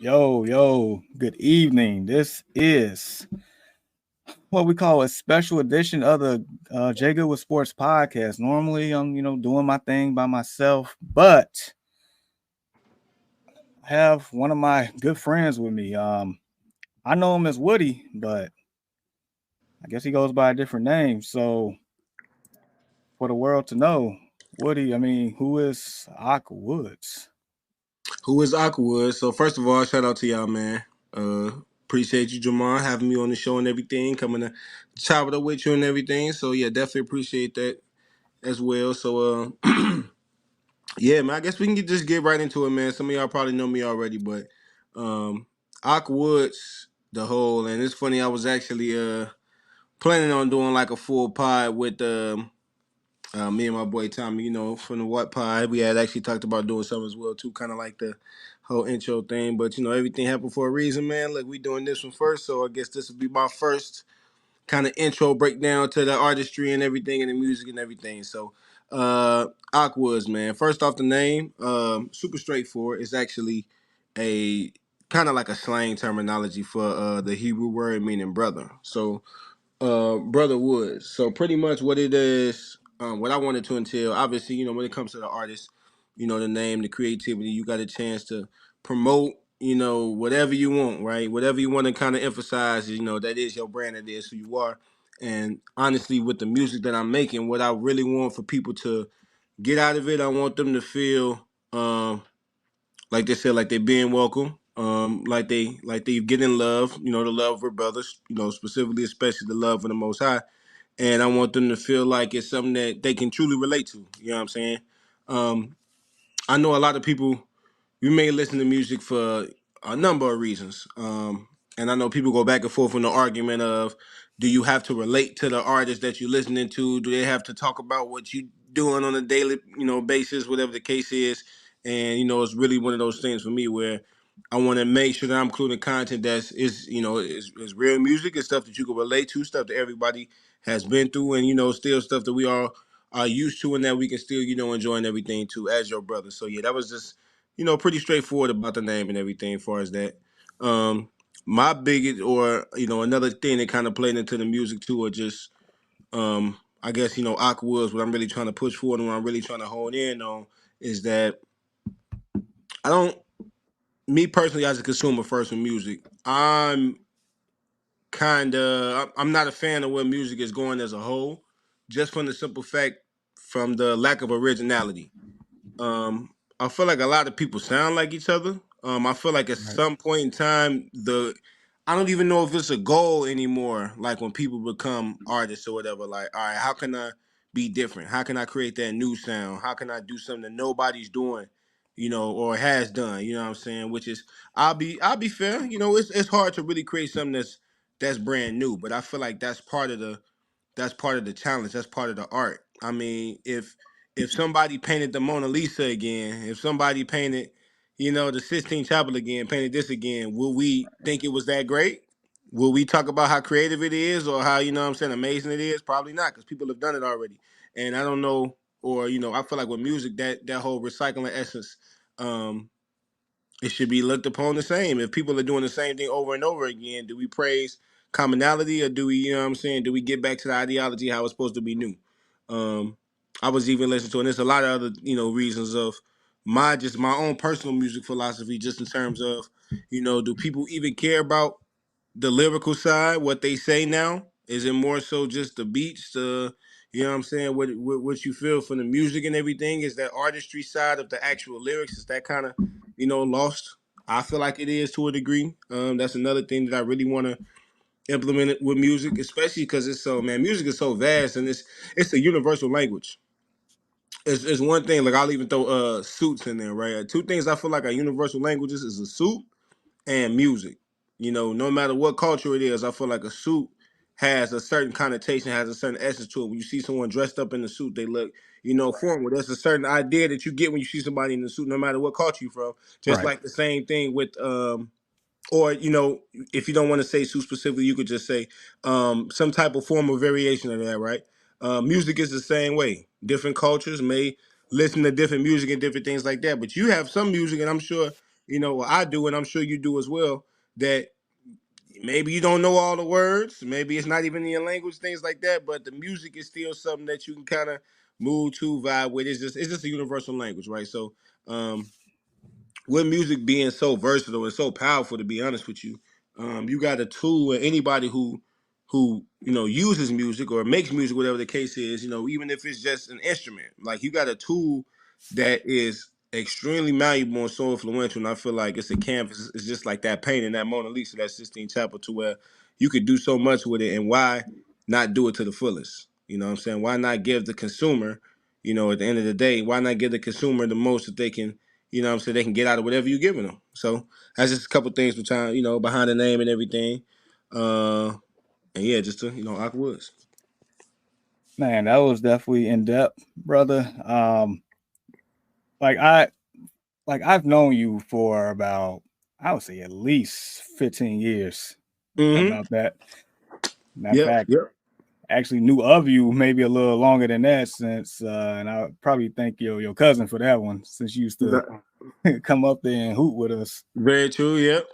Yo, good evening. This is what we call a special edition of the JGoodWithSports podcast. Normally, I'm doing my thing by myself, but I have one of my good friends with me. I know him as Woody, but I guess he goes by a different name. So, for the world to know, Woody, who is AHK Woodz? Who is AHK Woodz? So first of all, shout out to y'all, man. Uh, Appreciate you, Jamar, having me on the show and everything, coming to chop it up with you and everything. So yeah, definitely appreciate that as well. So yeah, man, I guess we can just get right into it, man. Some of y'all probably know me already, but AHK Woodz, the whole, and it's funny. I was actually planning on doing like a full pod with me and my boy Tommy, from the What Pod. We had actually talked about doing something as well too, kind of like the whole intro thing. But everything happened for a reason, man. Look, we doing this one first, so I guess this will be my first kind of intro breakdown to the artistry and everything and the music and everything. So, AHK Woodz, man. First off, the name, super straightforward. It's actually a kind of like a slang terminology for the Hebrew word meaning brother. So Brother Woods. So pretty much what it is, what I wanted to entail, obviously, when it comes to the artist, the name, the creativity, you got a chance to promote, whatever you want, right? Whatever you want to kind of emphasize, that is your brand, that is who you are. And honestly, with the music that I'm making, what I really want for people to get out of it, I want them to feel like they said, like they being welcome, like they getting love, the love for brothers, specifically, especially the love of the Most High, and I want them to feel like it's something that they can truly relate to. You know what I'm saying? Um, I know a lot of people. You may listen to music for a number of reasons, and I know people go back and forth on the argument of, do you have to relate to the artist that you're listening to? Do they have to talk about what you doing on a daily, basis, whatever the case is? And it's really one of those things for me where I want to make sure that I'm including content is real music and stuff that you can relate to, stuff that everybody has been through, and still stuff that we all are used to, and that we can still enjoy and everything too as your brother. So yeah, that was just pretty straightforward about the name and everything as far as that. My biggest, or another thing that kind of played into the music too, or just I guess AHK Woodz, what I'm really trying to push forward and what I'm really trying to hone in on is that I don't, me personally as a consumer first with music, I'm not a fan of where music is going as a whole, just from the simple fact from the lack of originality. Um, I feel like a lot of people sound like each other. I feel like at Right. some point in time, I don't even know if it's a goal anymore. Like when people become artists or whatever, like, all right, how can I be different? How can I create that new sound? How can I do something that nobody's doing, or has done? You know what I'm saying? Which is, I'll be fair. It's hard to really create something that's brand new, but I feel like that's part of the challenge. That's part of the art. I mean, if somebody painted the Mona Lisa again, if somebody painted, the Sistine Chapel again, painted this again, will we think it was that great? Will we talk about how creative it is or how, what I'm saying, amazing it is? Probably not, because people have done it already. And I don't know, or I feel like with music, that whole recycling essence, um, it should be looked upon the same. If people are doing the same thing over and over again, do we praise commonality, or do we, what I'm saying, do we get back to the ideology how it's supposed to be new? Um, I was even listening to, and there's a lot of other, reasons of my own personal music philosophy, just in terms of, do people even care about the lyrical side, what they say now? Is it more so just the beats, what I'm saying, what you feel from the music and everything? Is that artistry side of the actual lyrics? Is that kind of, lost? I feel like it is to a degree. That's another thing that I really want to implement it with music, especially because music is so vast and it's a universal language. It's one thing, like I'll even throw suits in there, right? Two things I feel like are universal languages is a suit and music. No matter what culture it is, I feel like a suit has a certain connotation, has a certain essence to it. When you see someone dressed up in a suit, they look, formal. There's a certain idea that you get when you see somebody in a suit, no matter what culture you're from. Just Right. like the same thing with or if you don't want to say suit specifically, you could just say some type of form of variation of that, right? Music is the same way. Different cultures may listen to different music and different things like that, but you have some music, and I'm sure what I do, and I'm sure you do as well, that maybe you don't know all the words, maybe it's not even in your language, things like that, but the music is still something that you can kind of move to, vibe with. It's just a universal language, right? So, um, with music being so versatile and so powerful, to be honest with you, you got a tool, and anybody who uses music or makes music, whatever the case is, even if it's just an instrument, like you got a tool that is extremely malleable and so influential. And I feel like it's a canvas. It's just like that painting, that Mona Lisa, that Sistine Chapel, to where you could do so much with it. And why not do it to the fullest? You know what I'm saying? Why not give the consumer, at the end of the day, why not give the consumer the most that they can, they can get out of whatever you're giving them. So that's just a couple things behind the name and everything. And yeah, just to, AHK Woodz. Man, that was definitely in depth, brother. Like I I've known you for about, I would say, at least 15 years. Mm-hmm. About that. Matter of Yep. fact, Yep. actually knew of you maybe a little longer than that, since and I probably thank your cousin for that one, since you used to come up there and hoot with us. Very true. Yep.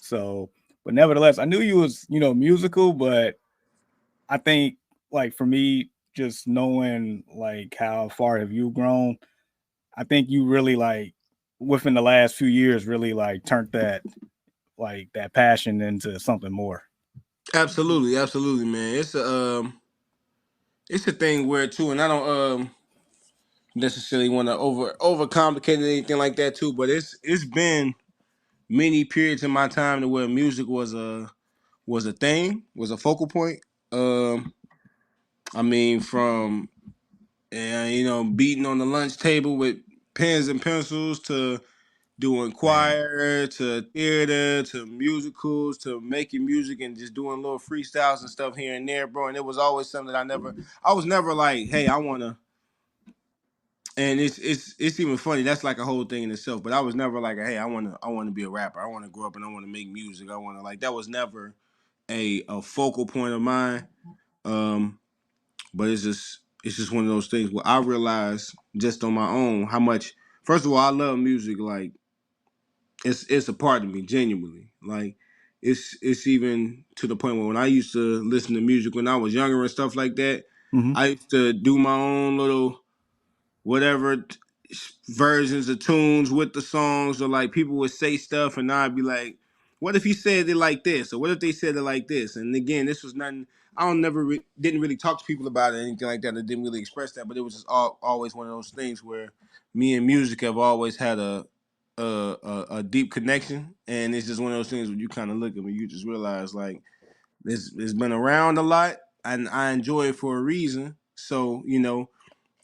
So, but nevertheless, I knew you was, musical, but I think, like, for me, just knowing like how far have you grown, I think you really, like, within the last few years, really like turned that passion into something more. Absolutely. Absolutely, man. It's a thing where too, and I don't necessarily want to overcomplicate it or anything like that too, but it's been many periods in my time to where music was a thing, was a focal point. I mean, from beating on the lunch table with pens and pencils, to doing Man, choir, to theater, to musicals, to making music and just doing little freestyles and stuff here and there, bro. And it was always something that I was never like, hey, I wanna. And it's even funny. That's like a whole thing in itself. But I was never like, hey, I wanna be a rapper. I wanna grow up and I wanna make music. I wanna, like, that was never a focal point of mine. Um, but it's just one of those things where I realized just on my own how much. First of all, I love music. Like, it's a part of me, genuinely. Like, it's even to the point where when I used to listen to music when I was younger and stuff like that, mm-hmm. I used to do my own little whatever versions of tunes with the songs, or like people would say stuff and I'd be like, what if he said it like this, or what if they said it like this? And again, this was nothing. I don't never didn't really talk to people about it or anything like that. I didn't really express that, but it was just always one of those things where me and music have always had a deep connection, and it's just one of those things where you kind of look at me, you just realize, like, it's been around a lot, and I enjoy it for a reason. So,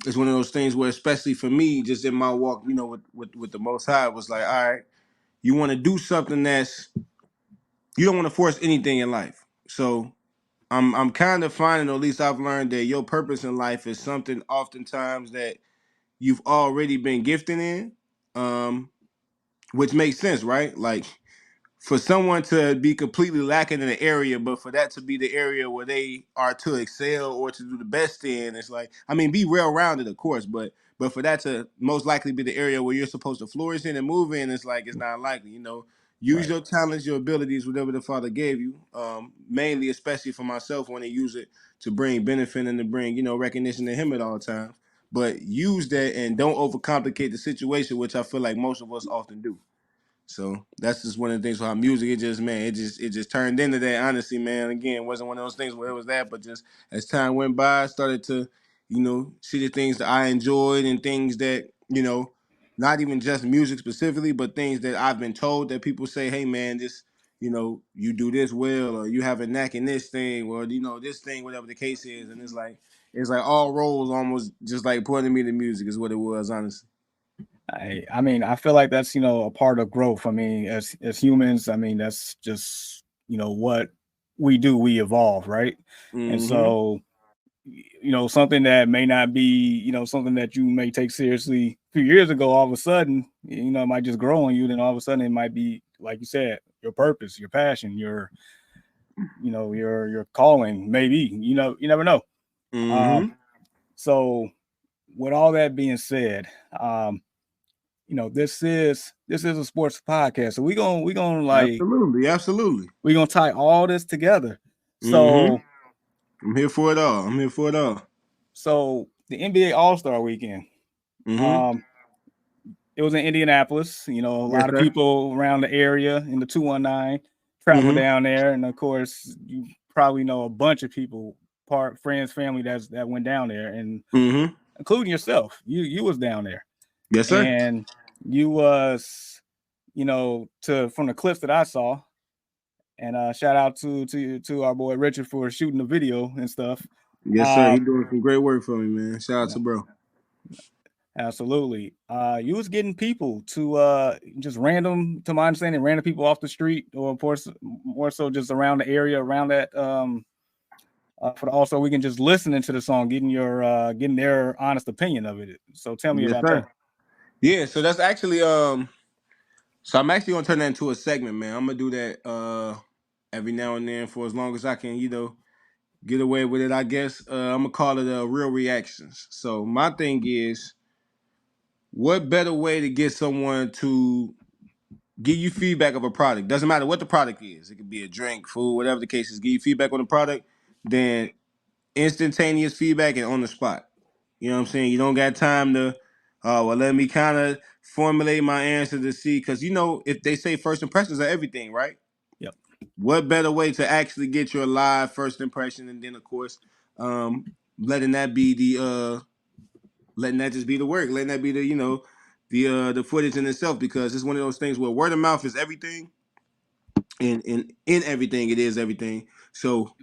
it's one of those things where, especially for me, just in my walk, with the Most High, it was like, all right, you want to do something you don't want to force anything in life. So I'm kind of finding, or at least I've learned, that your purpose in life is something oftentimes that you've already been gifted in, um, which makes sense, right? Like, for someone to be completely lacking in an area, but for that to be the area where they are to excel or to do the best in, it's like, I mean, be well rounded, of course, but for that to most likely be the area where you're supposed to flourish in and move in, it's like, it's not likely. Use Right. your talents, your abilities, whatever the Father gave you. Mainly, especially for myself, when to use it to bring benefit and to bring recognition to Him at all times. But use that and don't overcomplicate the situation, which I feel like most of us often do. So that's just one of the things with how music, it just, man, it just turned into that. Honestly, man, again, it wasn't one of those things where it was that, but just as time went by, I started to, see the things that I enjoyed, and things that, not even just music specifically, but things that I've been told, that people say, hey man, this, you do this well, or you have a knack in this thing, or this thing, whatever the case is. And it's like all roles almost just like pointing me to music is what it was, honestly. I mean, I feel like that's, a part of growth. I mean, as humans, I mean, that's just, what we do. We evolve, right? And Mm-hmm. so, something that may not be, something that you may take seriously a few years ago, all of a sudden, it might just grow on you. Then all of a sudden, it might be, like you said, your purpose, your passion, your calling. Maybe, you never know. Um, Mm-hmm. so, with all that being said, this is a sports podcast, so we gonna like absolutely. we gonna tie all this together. Mm-hmm. So I'm here for it all. so the NBA All-Star Weekend, Mm-hmm. um, it was in Indianapolis. A Yes, lot of sir. people around the area in the 219 travel Mm-hmm. down there, and of course, you probably know a bunch of people, friends, family that went down there, and Mm-hmm. including yourself. You was down there, Yes, sir. and you was, to from the clips that I saw, and shout out to our boy Richard for shooting the video and stuff. Yes, sir. He doing some great work for me, man. Shout out to bro. Absolutely. You was getting people to just random, to my understanding, random people off the street, or of course more so just around the area, around that for the also we can just listening to the song, getting their honest opinion of it. So tell me Yes, about that. sir. Yeah, so that's actually so I'm actually gonna turn that into a segment, man. I'm gonna do that every now and then for as long as I can, get away with it, I guess. I'm gonna call it real reactions. So my thing is, what better way to get someone to give you feedback of a product? Doesn't matter what the product is. It could be a drink, food, whatever the case is. Give you feedback on the product, then instantaneous feedback and on the spot. You know what I'm saying? You don't got time to, well, let me kind of formulate my answer to see, because if they say first impressions are everything, right? Yep. What better way to actually get your live first impression, and then of course, letting that be letting that just be the work, letting that be the footage in itself, because it's one of those things where word of mouth is everything, and in everything it is everything. So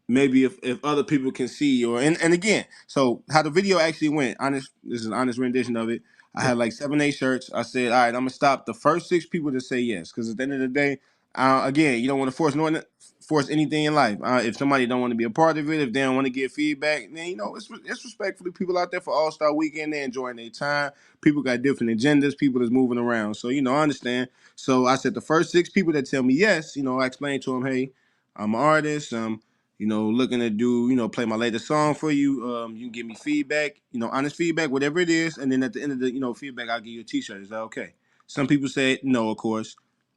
maybe if other people can see, and again, so how the video actually went, this is an honest rendition of it. I Yeah. had like 7-8 shirts. I said, all right, I'm gonna stop the first 6 people to say yes, because at the end of the day, again, you don't want to force anything in life. If somebody don't want to be a part of it, if they don't want to get feedback, then it's respectfully people out there for All-Star Weekend. They're enjoying their time. People got different agendas. People that's moving around. So I understand. So I said the first 6 people that tell me yes, I explained to them, hey, I'm an artist. Looking to do, play my latest song for you. You can give me feedback, honest feedback, whatever it is. And then at the end of the, feedback, I'll give you a t-shirt. Is that okay? Some people said no, of course.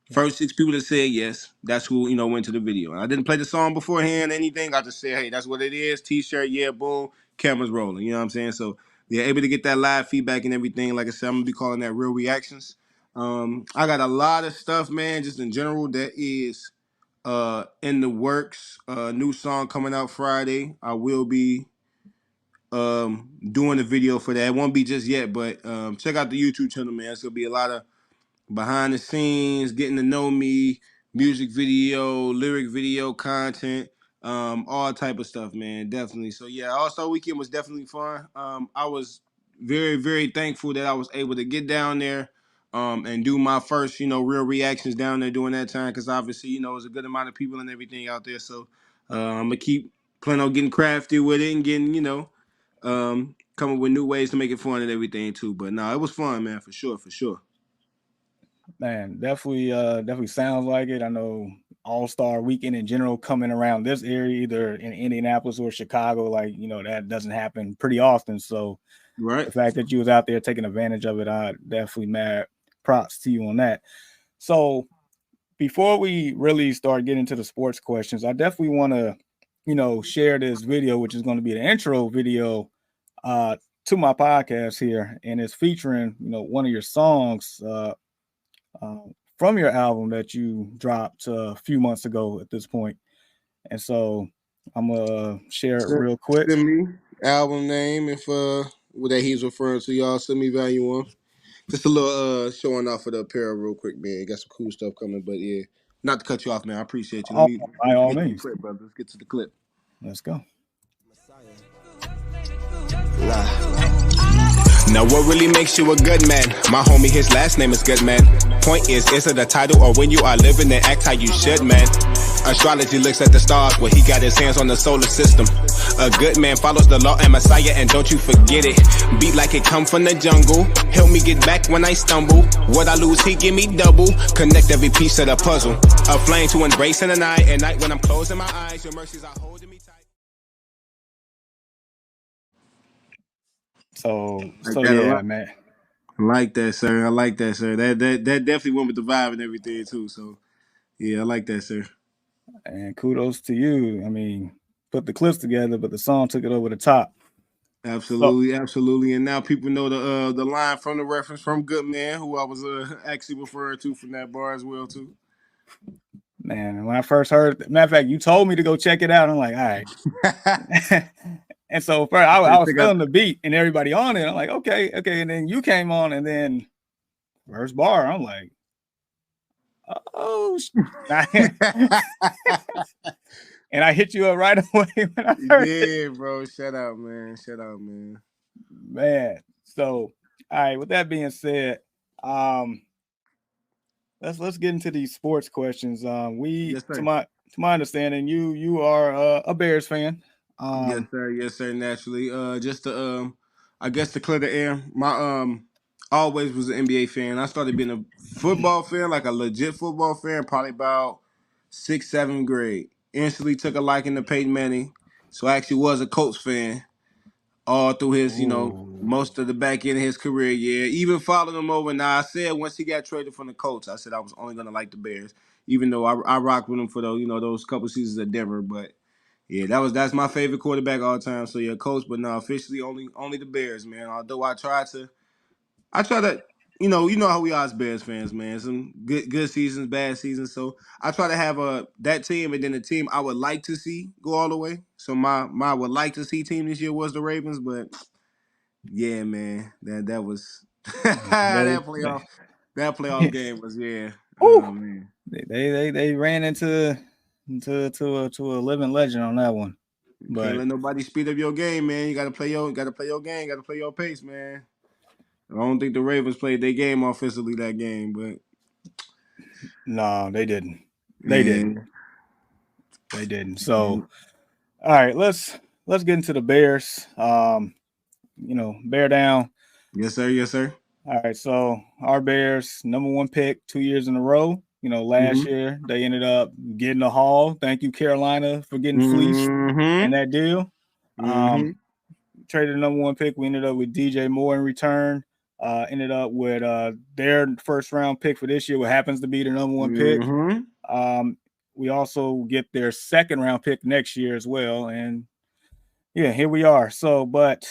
Yeah. First 6 people that said yes, that's who, went to the video. I didn't play the song beforehand, anything. I just said, hey, that's what it is. T-shirt, yeah, boom, cameras rolling. You know what I'm saying? So, yeah, able to get that live feedback and everything. Like I said, I'm going to be calling that real reactions. I got a lot of stuff, man, just in general that is in the works. New song coming out Friday. I will be doing a video for that. It won't be just yet, but check out the YouTube channel, man. It's gonna be a lot of behind the scenes, getting to know me, music video, lyric video content, all type of stuff, man. Definitely. So yeah, All-Star Weekend was definitely fun. I was very, very thankful that I was able to get down there and do my first, real reactions down there during that time, because obviously, it was a good amount of people and everything out there. So I'm gonna keep planning on getting crafty with it and getting, coming with new ways to make it fun and everything too. But no, it was fun, man, for sure, for sure. Man, definitely sounds like it. I know All-Star Weekend in general coming around this area, either in Indianapolis or Chicago, that doesn't happen pretty often. So Right. the fact that you was out there taking advantage of it, I definitely mad props to you on that. So before we really start getting into the sports questions, I definitely want to, share this video, which is going to be the intro video to my podcast here, and it's featuring, one of your songs uh, from your album that you dropped a few months ago at this point. And so I'm gonna share it real quick. Send me album name if what that he's referring to. Y'all send me value on. Just a little showing off of the apparel real quick, man. Got some cool stuff coming, but yeah. Not to cut you off, man. I appreciate you. Let Oh, me by all get to the means, clip, brother. Let's get to the clip. let's go. Now what really makes you a good man? My homie, his last name is Goodman. Point is it a title, or when you are living and act how you should, man? Astrology looks at the stars, where he got his hands on the solar system. A good man follows the law and Messiah, and don't you forget it. Beat like it come from the jungle. Help me get back when I stumble. What I lose, he give me double. Connect every piece of the puzzle. A flame to embrace in the night. At night when I'm closing my eyes, your mercies are holding me tight. So Like that a yeah, lot. man. I like that, sir. I like that, sir. That definitely went with the vibe and everything too. So yeah, I like that, sir. And kudos to you. I mean, put the clips together, but the song took it over the top. So, Absolutely, absolutely. And now people know the line from the reference from Good Man, who I was actually referring to from that bar as well too. man, when I first heard, matter of fact, you told me to go check it out. I'm like, all right. And so first, I was Check out. feeling the beat and everybody on it. I'm like, okay, okay. And then you came on, and then first bar, I'm like, oh, and I hit you up right away when I You heard it. did, bro. Shut out, man. Shut out, man. Man. So, all right. With that being said, um, let's get into these sports questions. We Yes, sir. to my understanding, you are a Bears fan. Yes, Um, sir. Yes, sir. Naturally, just to I guess to clear the air, my always was an NBA fan. I started being a football fan, like a legit football fan, probably about sixth, seventh grade. Instantly took a liking to Peyton Manning, so I actually was a Colts fan all through his, ooh, most of the back end of his career. Yeah, even followed him over. Now I said once he got traded from the Colts, I said I was only gonna like the Bears, even though I rocked with him for those couple seasons at Denver, but. Yeah, that's my favorite quarterback all time. So yeah, coach, but no, officially only the Bears, man. Although I try to, you know how we are as Bears fans, man. Some good seasons, bad seasons. So I try to have that team and then the team I would like to see go all the way. So my would like to see team this year was the Ravens, but yeah, man, that was they, that playoff they game was Woo! oh man. They ran into a living legend on that one. Can't But let nobody speed up your game, man. You gotta play your game, gotta play your pace, man. I don't think the Ravens played their game offensively that game, but no, they didn't. They didn't. yeah. They didn't. So all right, let's get into the Bears. Bear down. Yes, sir. Yes, sir. All right, so our Bears, number one pick 2 years in a row. Last Mm-hmm. year they ended up getting a haul. Thank you, Carolina, for getting fleeced in Mm-hmm. that deal. Mm-hmm. Traded the number one pick. We ended up with DJ Moore in return. Ended up with their first round pick for this year, what happens to be the number one pick. Mm-hmm. We also get their second round pick next year as well. And yeah, here we are. So, but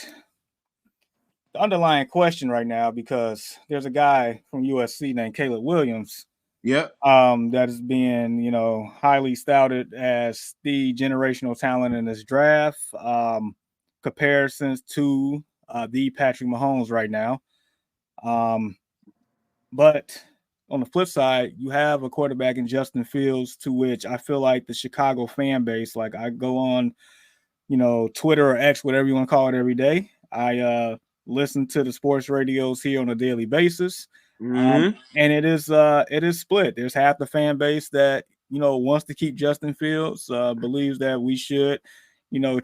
the underlying question right now, because there's a guy from USC named Caleb Williams Yep. that is being, highly stouted as the generational talent in this draft. Comparisons to the Patrick Mahomes right now. But on the flip side, you have a quarterback in Justin Fields, to which I feel like the Chicago fan base, like I go on, Twitter or X, whatever you want to call it, every day. I listen to the sports radios here on a daily basis. Mm-hmm. And it is split. There's half the fan base that wants to keep Justin Fields, believes that we should,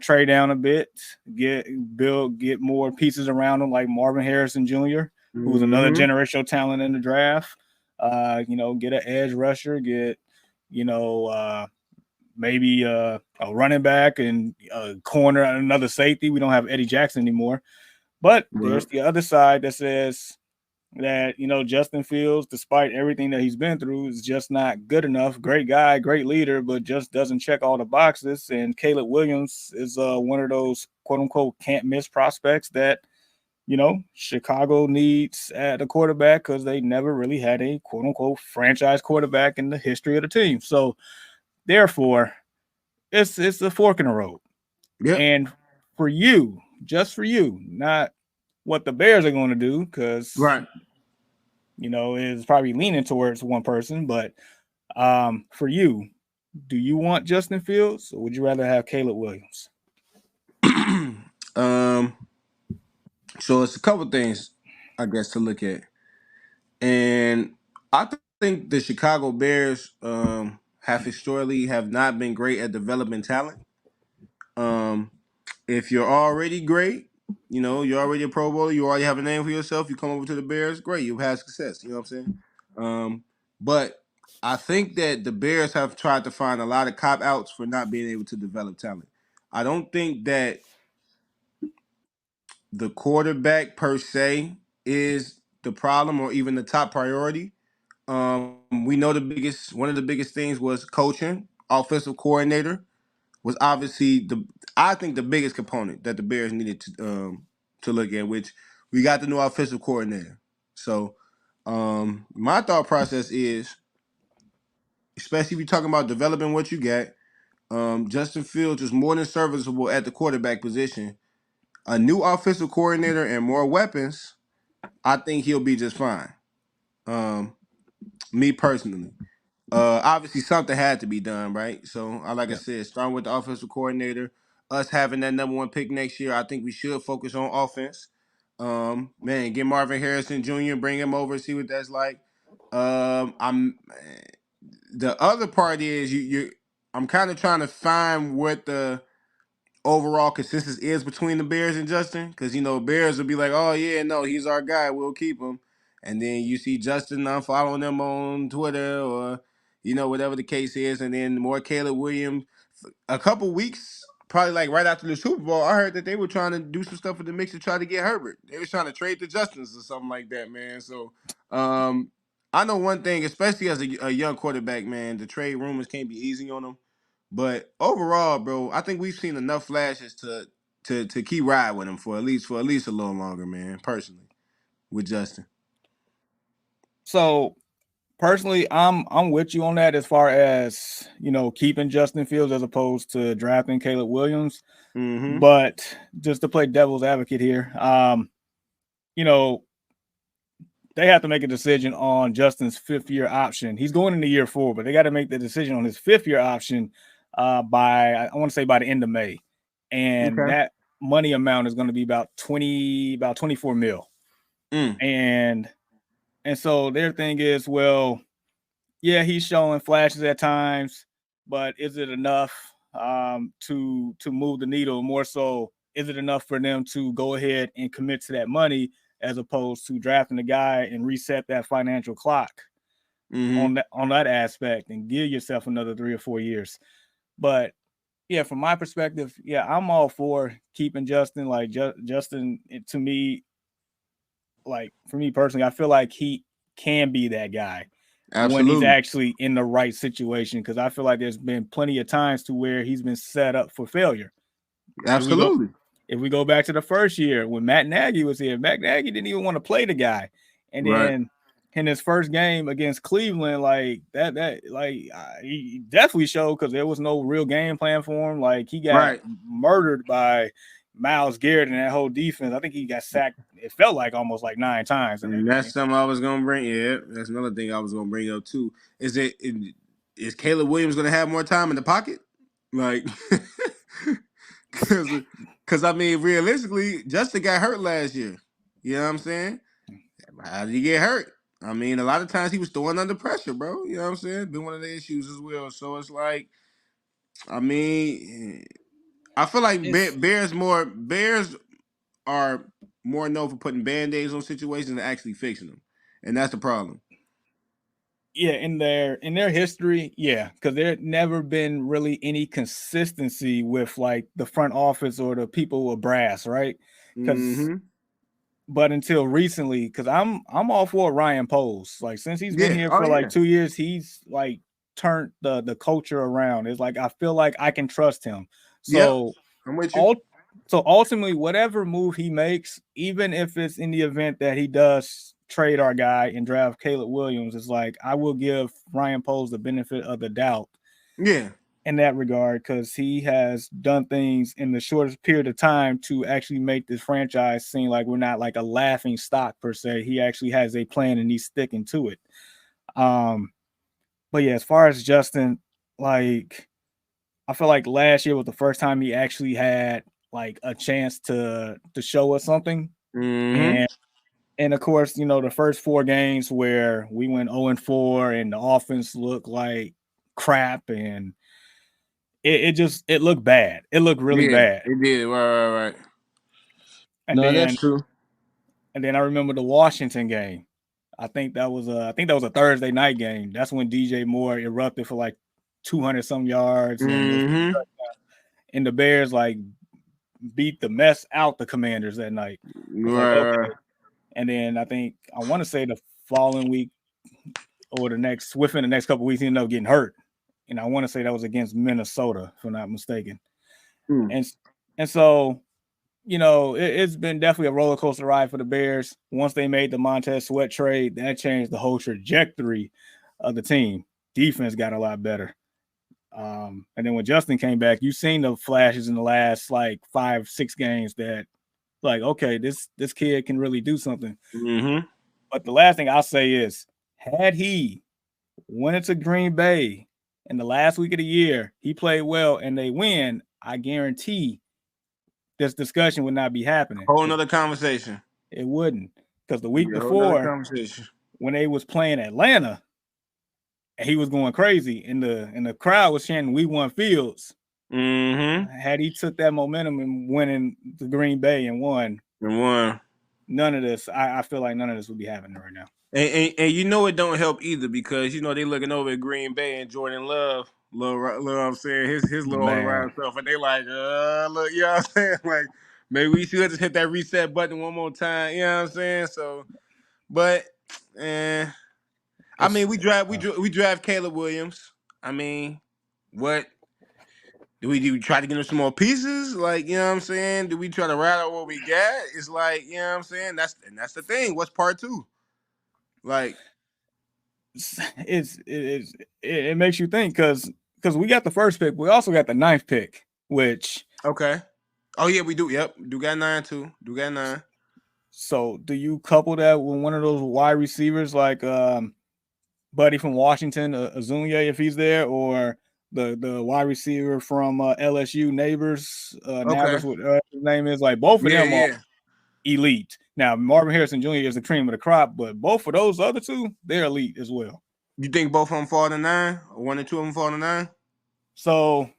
trade down a bit, get more pieces around him, like Marvin Harrison Jr., who's another Mm-hmm. generational talent in the draft. Get an edge rusher, get maybe a running back and a corner, another safety. We don't have Eddie Jackson anymore. But Right. there's the other side that says that Justin Fields, despite everything that he's been through, is just not good enough. Great guy, great leader, but just doesn't check all the boxes. And Caleb Williams is one of those quote unquote can't miss prospects that Chicago needs at a quarterback, because they never really had a quote unquote franchise quarterback in the history of the team. So therefore, it's a fork in the road. Yep. And for you, just for you, not what the Bears are going to do, because Right. is probably leaning towards one person. But for you, do you want Justin Fields, or would you rather have Caleb Williams? um. So it's a couple things, I guess, to look at, and think the Chicago Bears have historically have not been great at developing talent. Um. If you're already great, you're already a Pro Bowler, you already have a name for yourself, you come over to the Bears, great, you've had success. You know what I'm saying? But I think that the Bears have tried to find a lot of cop outs for not being able to develop talent. I don't think that the quarterback per se is the problem or even the top priority. We know one of the biggest things was coaching, offensive coordinator was obviously I think the biggest component that the Bears needed to look at, which we got the new offensive coordinator. So my thought process is, especially if you're talking about developing what you got, Justin Fields is more than serviceable at the quarterback position. A new offensive coordinator and more weapons, I think he'll be just fine. Me personally. Obviously something had to be done, right? So, like I Yeah. said, starting with the offensive coordinator, us having that number one pick next year, I think we should focus on offense. Man, get Marvin Harrison Jr., bring him over, see what that's like. I'm the other part is I'm kind of trying to find what the overall consensus is between the Bears and Justin, because Bears will be like, "Oh yeah, no, he's our guy, we'll keep him," and then you see Justin unfollowing them on Twitter or whatever the case is, and then more Caleb Williams. A couple weeks, probably like right after the Super Bowl, I heard that they were trying to do some stuff with the mix to try to get Herbert. They was trying to trade the Justins or something like that, man. So, I know one thing, especially as a young quarterback, man, the trade rumors can't be easy on them. But overall, bro, I think we've seen enough flashes to keep riding with him for at least a little longer, man. Personally, with Justin. So personally, I'm with you on that as far as keeping Justin Fields as opposed to drafting Caleb Williams. Mm-hmm. But just to play devil's advocate here, they have to make a decision on Justin's 5th-year option. He's going into year 4, but they got to make the decision on his 5th-year option by I want to say by the end of May, and Okay. that money amount is going to be about 24 mil, and so their thing is, well, yeah, he's showing flashes at times, but is it enough to move the needle? More so, is it enough for them to go ahead and commit to that money as opposed to drafting a guy and reset that financial clock on that aspect and give yourself another 3 or 4 years? But yeah, from my perspective, yeah, I'm all for keeping Justin. Like Justin, to me, like for me personally, I feel like he can be that guy when he's Absolutely. actually in the right situation, because I feel like there's been plenty of times to where he's been set up for failure. Absolutely. If we go back to the first year when Matt Nagy was here, Matt Nagy didn't even want to play the guy, and Right. then in his first game against Cleveland, like he definitely showed, because there was no real game plan for him. Like he got murdered by Myles Garrett and that whole defense. I think he got sacked. It felt like almost like 9 times in that And game. that's something I was gonna bring. Yeah, that's another thing I was gonna bring up too. Is Caleb Williams gonna have more time in the pocket? Like, because I mean, realistically, Justin got hurt last year. You know what I'm saying? How did he get hurt? I mean, a lot of times he was throwing under pressure, bro. You know what I'm saying? Been one of the issues as well. So it's like, I mean, I feel like Bears are more known for putting band-aids on situations than actually fixing them, and that's the problem. Yeah, in their history, yeah, because there never been really any consistency with like the front office or the people with brass, right? Because but until recently, because I'm all for Ryan Poles. Like since he's been here for like 2 years, he's like turned the culture around. It's like I feel like I can trust him. So I'm with you. So ultimately, whatever move he makes, even if it's in the event that he does trade our guy and draft Caleb Williams, it's like I will give Ryan Poles the benefit of the doubt. Yeah. In that regard, because he has done things in the shortest period of time to actually make this franchise seem like we're not like a laughing stock per se. He actually has a plan and he's sticking to it. But yeah, as far as Justin, like I feel like last year was the first time he actually had like a chance to show us something. And of course, the first 4 games where we went 0-4 and the offense looked like crap, and it looked bad. It looked really bad. It did. Right. And that's true. And then I remember the Washington game. I think that was a Thursday night game. That's when DJ Moore erupted for like 200 some yards, and the Bears like beat the mess out the Commanders that night. I was like, okay. And then I want to say the following week or within the next couple of weeks, he ended up getting hurt. And I want to say that was against Minnesota, if I'm not mistaken. And so, it's been definitely a roller coaster ride for the Bears. Once they made the Montez Sweat trade, that changed the whole trajectory of the team. Defense got a lot better. And then when Justin came back, you've seen the flashes in the last 5-6 games that okay, this kid can really do something. Mm-hmm. But the last thing I'll say is, had he went into Green Bay in the last week of the year, he played well and they win, I guarantee this discussion would not be happening. Whole nother conversation. It wouldn't. Because the week before, when they was playing Atlanta, and he was going crazy, and the crowd was chanting, "We won Fields." Mm-hmm. Had he took that momentum and winning the Green Bay and won, none of this, I feel like none of this would be happening right now. And it don't help either because they looking over at Green Bay and Jordan Love, I'm saying his little all around stuff, and they like, look, you know what I'm saying? Like maybe we should just hit that reset button one more time, you know what I'm saying? So, but, I mean, we draft Caleb Williams. I mean, what? Do we try to get him some more pieces? Like, you know what I'm saying? Do we try to rattle what we got? It's like, you know what I'm saying? That's the thing. What's part two? Like, it makes you think because we got the first pick, we also got the 9th pick, which okay. Oh yeah, we do. Yep, do got 9 too. Do got 9. So do you couple that with one of those wide receivers like Buddy from Washington, Azunia, if he's there, or the wide receiver from LSU, Neighbors, Neighbors, what his name is, like both of them are elite. Now Marvin Harrison Jr. is the cream of the crop, but both of those other two, they're elite as well. You think both of them fall to 9, or 1 or 2 of them fall to 9? So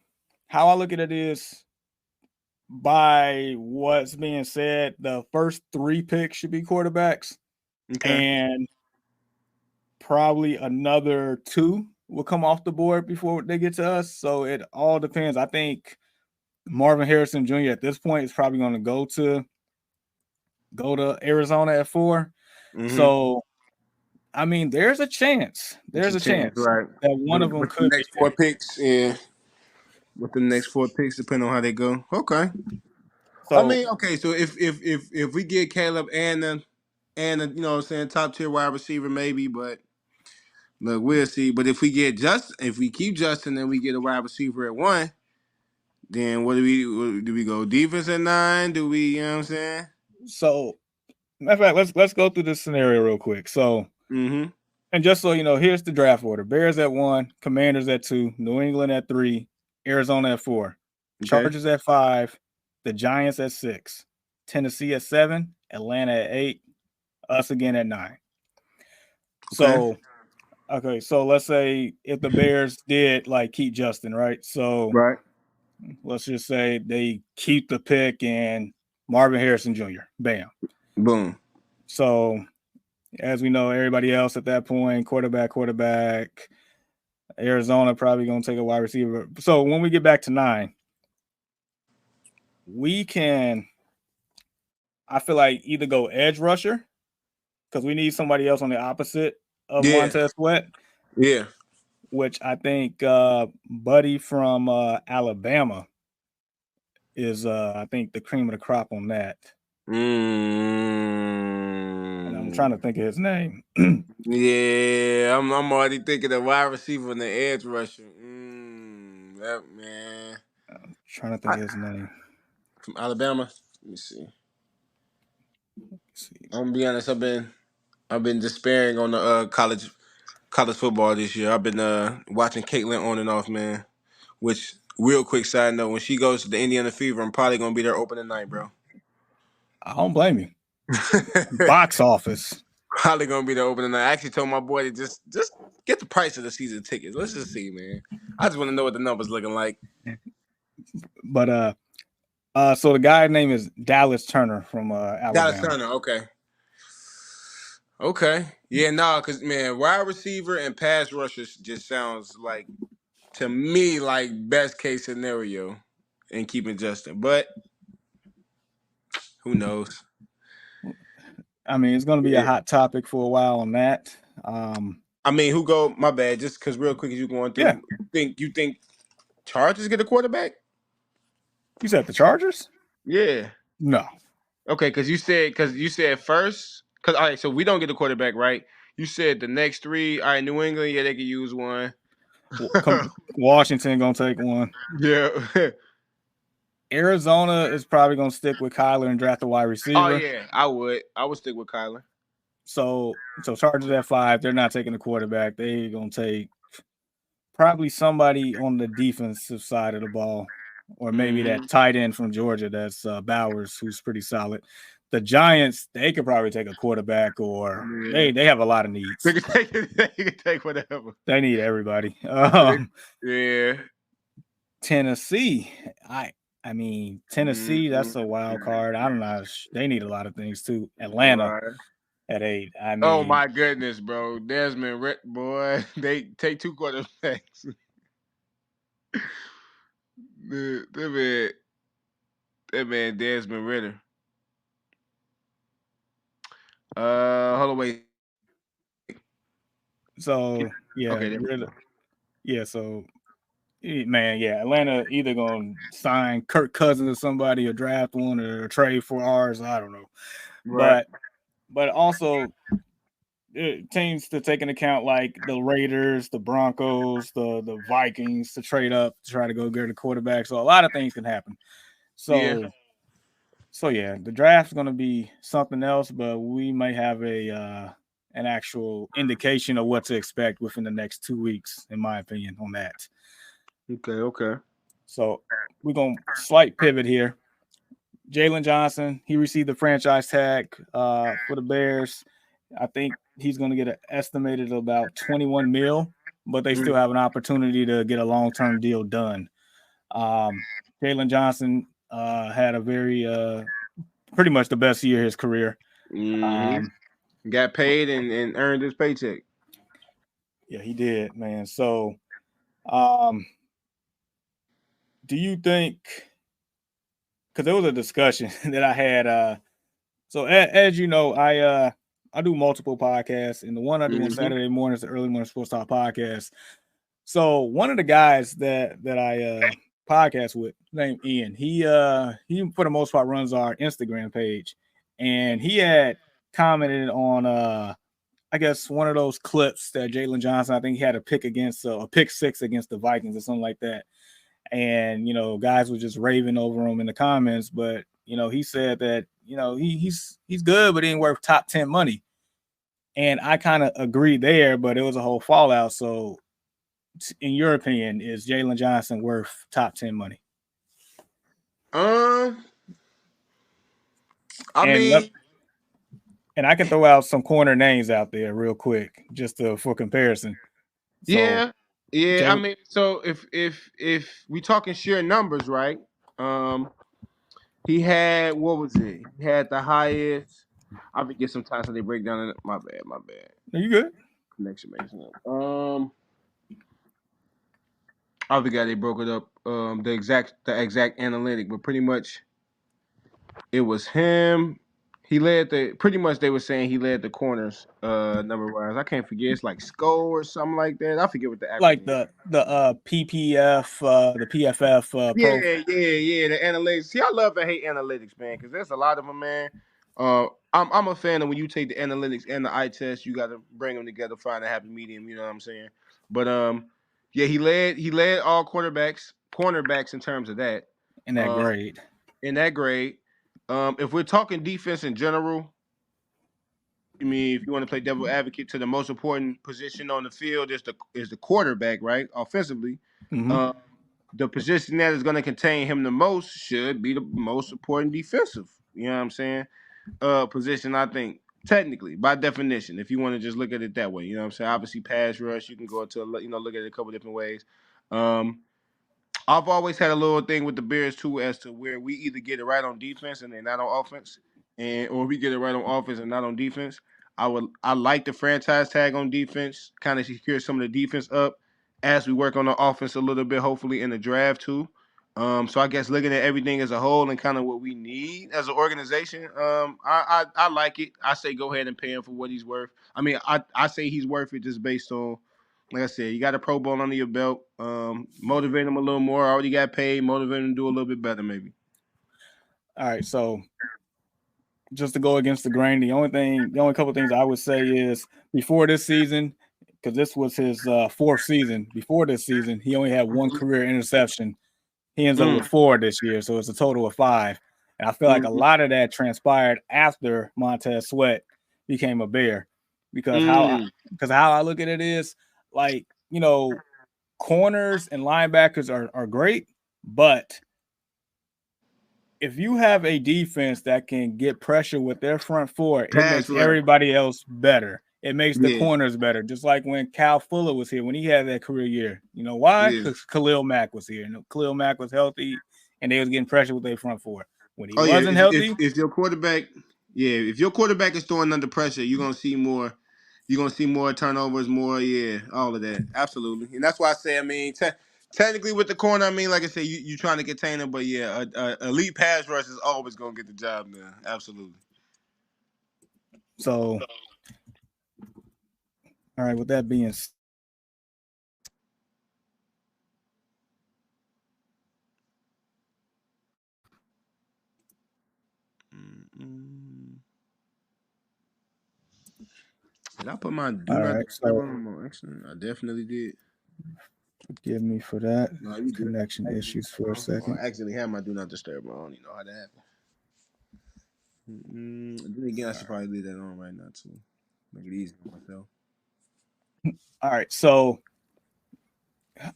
how I look at it is, by what's being said, the first 3 picks should be quarterbacks, and probably another 2 will come off the board before they get to us. So it all depends. I think Marvin Harrison Jr. at this point is probably going to go to Arizona at 4. Mm-hmm. So, I mean, there's a chance. There's a chance right, that one of them could the next 4 picks. Yeah, with the next 4 picks, depending on how they go. Okay. So, I mean, okay. So if we get Caleb and a you know what I'm saying, top tier wide receiver, maybe, but look, we'll see. But if we keep Justin and we get a wide receiver at 1, then what do we go defense at 9? Do we, you know what I'm saying? So, matter of fact, let's go through this scenario real quick. So, and just so you know, here's the draft order: Bears at 1, Commanders at 2, New England at 3, Arizona at 4, Chargers at 5, the Giants at 6, Tennessee at 7, Atlanta at 8, us again at 9. So, so let's say if the Bears did keep Justin, right? So, let's just say they keep the pick and Marvin Harrison Jr. Bam. Boom. So, as we know, everybody else at that point, quarterback. Arizona probably going to take a wide receiver. So, when we get back to 9, we can, I feel like, either go edge rusher because we need somebody else on the opposite of Montez Sweat. Yeah. Which I think Buddy from Alabama is, I think, the cream of the crop on that. And I'm trying to think of his name. Yeah, I'm already thinking of wide receiver and the edge rusher. That man. I'm trying to think of his name. From Alabama. Let me see. I'm gonna be honest. I've been despairing on the college football this year. I've been watching Caitlin on and off, man. Which, real quick side note, when she goes to the Indiana Fever, I'm probably gonna be there opening night, bro. I don't blame you. Box office. Probably gonna be there opening night. I actually told my boy to just get the price of the season tickets. Let's just see, man. I just want to know what the numbers looking like. But so the guy's name is Dallas Turner from Alabama. Dallas Turner, okay. Yeah, because man, wide receiver and pass rushers just sounds like, to me, like best case scenario in keeping Justin. But who knows? I mean, it's going to be a Yeah. hot topic for a while on that. I mean, who go? My bad. Just because real quick as you going Yeah, through, you think Chargers get a quarterback? you said the Chargers? Yeah. No. Okay, because you said first. Because all right, so we don't get a quarterback, right? You said the next three. All right, New England, yeah, they could use one. Washington going to take one. Yeah. Arizona is probably going to stick with Kyler and draft a wide Oh receiver. yeah, I would stick with Kyler. So Chargers at 5. They're not taking a quarterback. They're going to take probably somebody on the defensive side of the ball, or maybe that tight end from Georgia that's Bowers, who's pretty solid. The Giants, they could probably take a quarterback, or they have a lot of needs. They could take whatever. They need everybody. Yeah. Tennessee, I mean, Tennessee, that's a wild card. I don't know. They need a lot of things too. Atlanta at 8. I mean, oh my goodness, bro. Desmond boy, they take 2 quarterbacks. that man Desmond Ritter. Hold on, wait. So yeah, Okay, Ritter, yeah. So man, yeah, Atlanta either gonna sign Kirk Cousins or somebody, or draft one, or trade for ours. I don't know, right. but also teams to take into account like the Raiders, the Broncos, the Vikings to trade up to try to go get a quarterback. So a lot of things can happen. So yeah, the draft's gonna be something else, but we may have an actual indication of what to expect within the next 2 weeks, in my opinion, on that. Okay. So we're going to slight pivot here. Jalen Johnson, he received the franchise tag for the Bears. I think he's going to get an estimated about 21 mil, but they still have an opportunity to get a long-term deal done. Jalen Johnson had a very pretty much the best year of his career. Got paid and earned his paycheck. Yeah, he did, man. So do you think, because there was a discussion that I had, so as you know, I do multiple podcasts, and the one I do on Saturday morning is the Early Morning Sports Talk podcast. So one of the guys that I podcast with, named Ian, he for the most part runs our Instagram page, and he had commented on I guess one of those clips that Jalen Johnson, I think he had a pick 6 against the Vikings or something like that. And, guys were just raving over him in the comments, but, he said that, he's good, but he ain't worth top 10 money. And I kind of agree there, but it was a whole fallout. So in your opinion, is Jalen Johnson worth top 10 money? I mean, and I can throw out some corner names out there real quick, just for comparison. So, yeah. I mean, so if we talking sheer numbers, right? He had, what was it? He had the highest. I forget sometimes how they break down it. My bad. Are you good? Connection makes up. I forgot they broke it up. The exact analytic, but pretty much it was him. He led pretty much they were saying he led the corners number wise. I can't forget, it's like SCO or something like that. I forget what the acronym like the PPF, the PFF yeah, the analytics. See, I love and hate analytics, man, because there's a lot of them, man. I'm a fan of when you take the analytics and the eye test, you got to bring them together, find a happy medium. You know what I'm saying? But yeah, he led all cornerbacks in terms of that. In that grade. If we're talking defense in general, I mean, if you want to play devil advocate, to the most important position on the field is the quarterback, right? Offensively, the position that is going to contain him the most should be the most important defensive. You know what I'm saying? Position, I think, technically, by definition, if you want to just look at it that way. You know what I'm saying? Obviously, pass rush, you can go into look at it a couple different ways. I've always had a little thing with the Bears too, as to where we either get it right on defense and then not on offense, or we get it right on offense and not on defense. I like the franchise tag on defense, kind of secure some of the defense up as we work on the offense a little bit, hopefully in the draft too. So I guess looking at everything as a whole and kind of what we need as an organization, I like it. I say go ahead and pay him for what he's worth. I mean, I say he's worth it just based on, like I said, you got a Pro Bowl under your belt. Motivate him a little more. Already got paid. Motivate him to do a little bit better, maybe. All right, so just to go against the grain, the only couple things I would say is before this season, because this was his fourth season. Before this season, he only had one career interception. He ends up with 4 this year, so it's a total of 5. And I feel like a lot of that transpired after Montez Sweat became a Bear, because how I look at it is like, corners and linebackers are great, but if you have a defense that can get pressure with their front four, it makes everybody else better. It makes the corners better. Just like when Kyle Fuller was here, when he had that career year. You know why? Because Khalil Mack was here. Khalil Mack was healthy, and they was getting pressure with their front four. When he wasn't healthy, if your quarterback, if your quarterback is throwing under pressure, you're gonna see more. You're gonna see more turnovers, more, all of that. Absolutely, and that's why I say, I mean, technically with the corner, I mean, like I said, you trying to contain him, but elite pass rush is always gonna get the job done. Absolutely. So, all right. With that being said, did I put my do not disturb on accident? I definitely did. Forgive me for that. No, connection issues for a second. I accidentally had my do not disturb on. I don't even know how that happened. Then again, I should probably leave that on right now too. Make it easy for myself. All right, so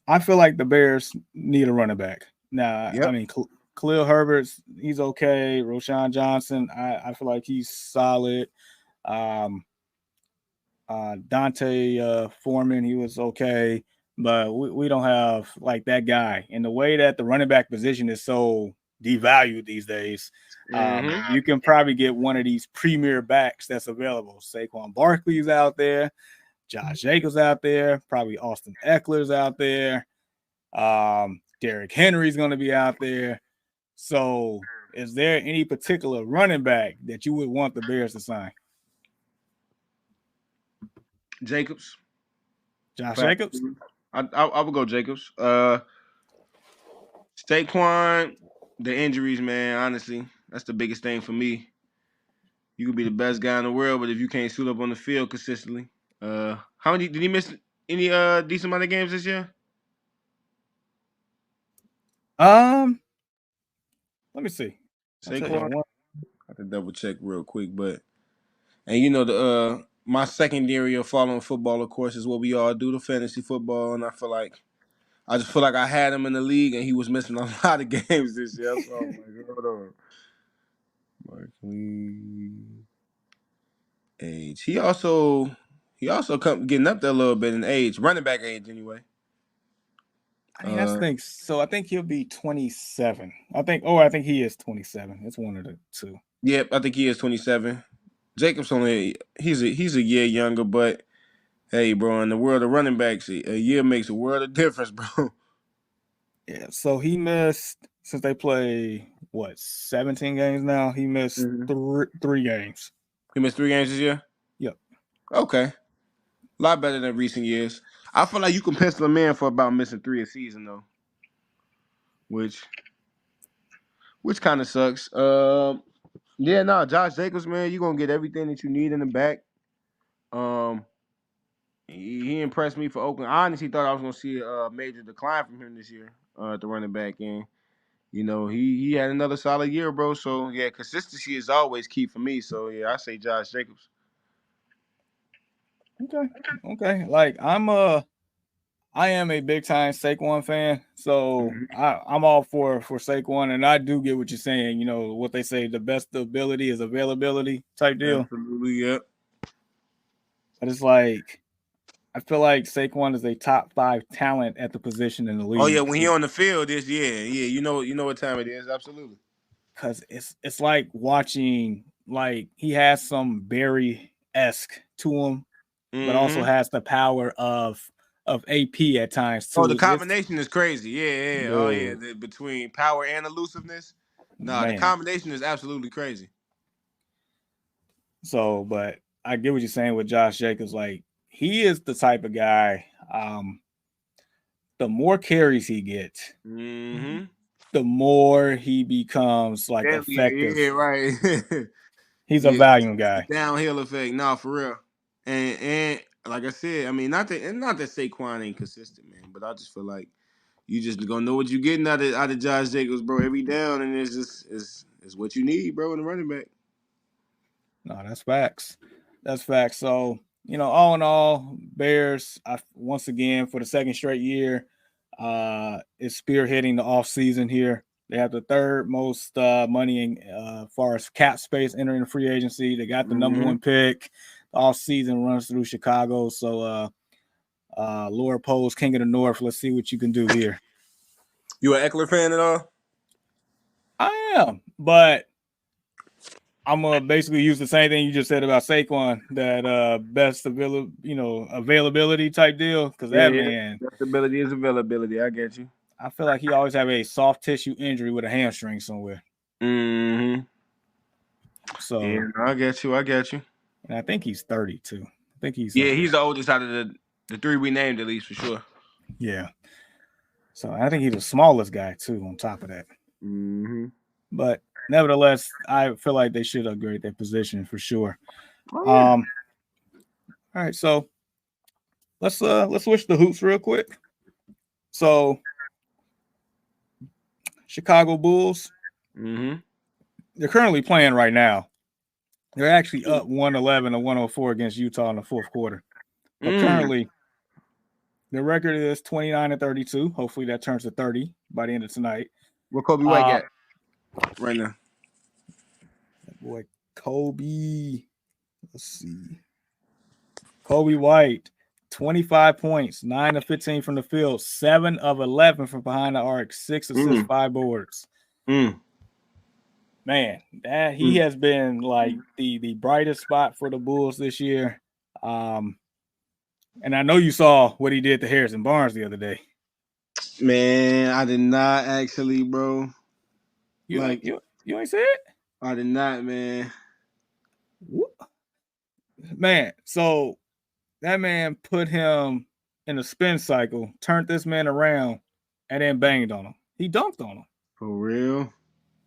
I feel like the Bears need a running back. Now, I mean, Khalil Herbert's, he's okay. Roschon Johnson, I feel like he's solid. Dante Foreman, he was okay, but we don't have like that guy. And the way that the running back position is so devalued these days, you can probably get one of these premier backs that's available. Saquon Barkley's out there, Josh Jacobs out there, probably Austin Eckler's out there. Derrick Henry's going to be out there. So is there any particular running back that you would want the Bears to sign? Jacobs. Josh Jacobs? I would go Jacobs. Saquon, the injuries, man, honestly, that's the biggest thing for me. You could be the best guy in the world, but if you can't suit up on the field consistently. How many did he miss any decent amount of games this year? Let me see. Saquon. I have to double check real quick, but and my secondary of following football, of course, is what we all do, the fantasy football, and I just feel like I had him in the league and he was missing a lot of games this year. So I'm like, hold on. Barkley age. He also come getting up there a little bit in age, running back age anyway. I mean, I think so. I think he'll be 27. I think he is 27. It's one of the two. Yep, I think he is 27. Jacobs he's a year younger, but hey, bro, in the world of running backs, a year makes a world of difference, bro. Yeah, so he missed, since they play 17 games now. He missed 3 games. He missed 3 games this year? Yep. Okay. A lot better than recent years. I feel like you can pencil him in for about missing 3 a season though. Which kind of sucks. Josh Jacobs, man, you're gonna get everything that you need in the back. He impressed me for Oakland. I honestly thought I was gonna see a major decline from him this year at the running back end. He had another solid year, bro. So yeah, consistency is always key for me. So yeah, I say Josh Jacobs. Okay. Like I am a big time Saquon fan, so I'm all for Saquon, and I do get what you're saying. You know what they say: the best ability is availability type deal. Absolutely, yep. But it's like I feel like Saquon is a top 5 talent at the position in the league. Oh yeah, when he on the field, you know what time it is. Absolutely. Because it's like watching, like he has some Barry-esque to him, but also has the power of of AP at times too. Oh, the combination is crazy. Yeah. Oh, yeah. Dude, Between power and elusiveness. No, the man. combination is absolutely crazy. So, but I get what you're saying with Josh Jacobs. Like, he is the type of guy. The more carries he gets, the more he becomes like effective. Yeah, right. He's a Yeah, volume it's the guy. downhill effect. No, for real. And like I said, I mean, not that Saquon ain't consistent, man, but I just feel like you just gonna know what you're getting out of Josh Jacobs, bro. Every down, and it's just is what you need, bro, in the running back. No, that's facts. That's facts. So, all in all, Bears, once again, for the second straight year, is spearheading the offseason here. They have the third most money in far as cap space entering the free agency. They got the number one pick. The offseason runs through Chicago. So, Laura Poles, King of the North. Let's see what you can do here. You an Eckler fan at all? I am, but I'm gonna basically use the same thing you just said about Saquon, that best availability type deal. Because that man, Availability is availability. I get you. I feel like he always have a soft tissue injury with a hamstring somewhere. So yeah, I get you. and I think he's 30 too. I think he's he's the oldest out of the three we named, at least for sure. Yeah. So I think he's the smallest guy too. On top of that, but nevertheless, I feel like they should upgrade their position for sure. All right, so let's switch the hoops real quick. So Chicago Bulls, they're currently playing right now. They're actually up 111 to 104 against Utah in the fourth quarter. But currently, the record is 29-32. Hopefully that turns to 30 by the end of tonight. What Kobe White got right now? Boy, Kobe. Let's see. Kobe White, 25 points, 9 of 15 from the field, 7 of 11 from behind the arc, 6 assists, 5 boards. Man, that he has been like the brightest spot for the Bulls this year. And I know you saw what he did to Harrison Barnes the other day. Man, I did not actually, bro. You ain't see it? I did not, man. Man, so that man put him in a spin cycle, turned this man around, and then banged on him. He dunked on him. For real?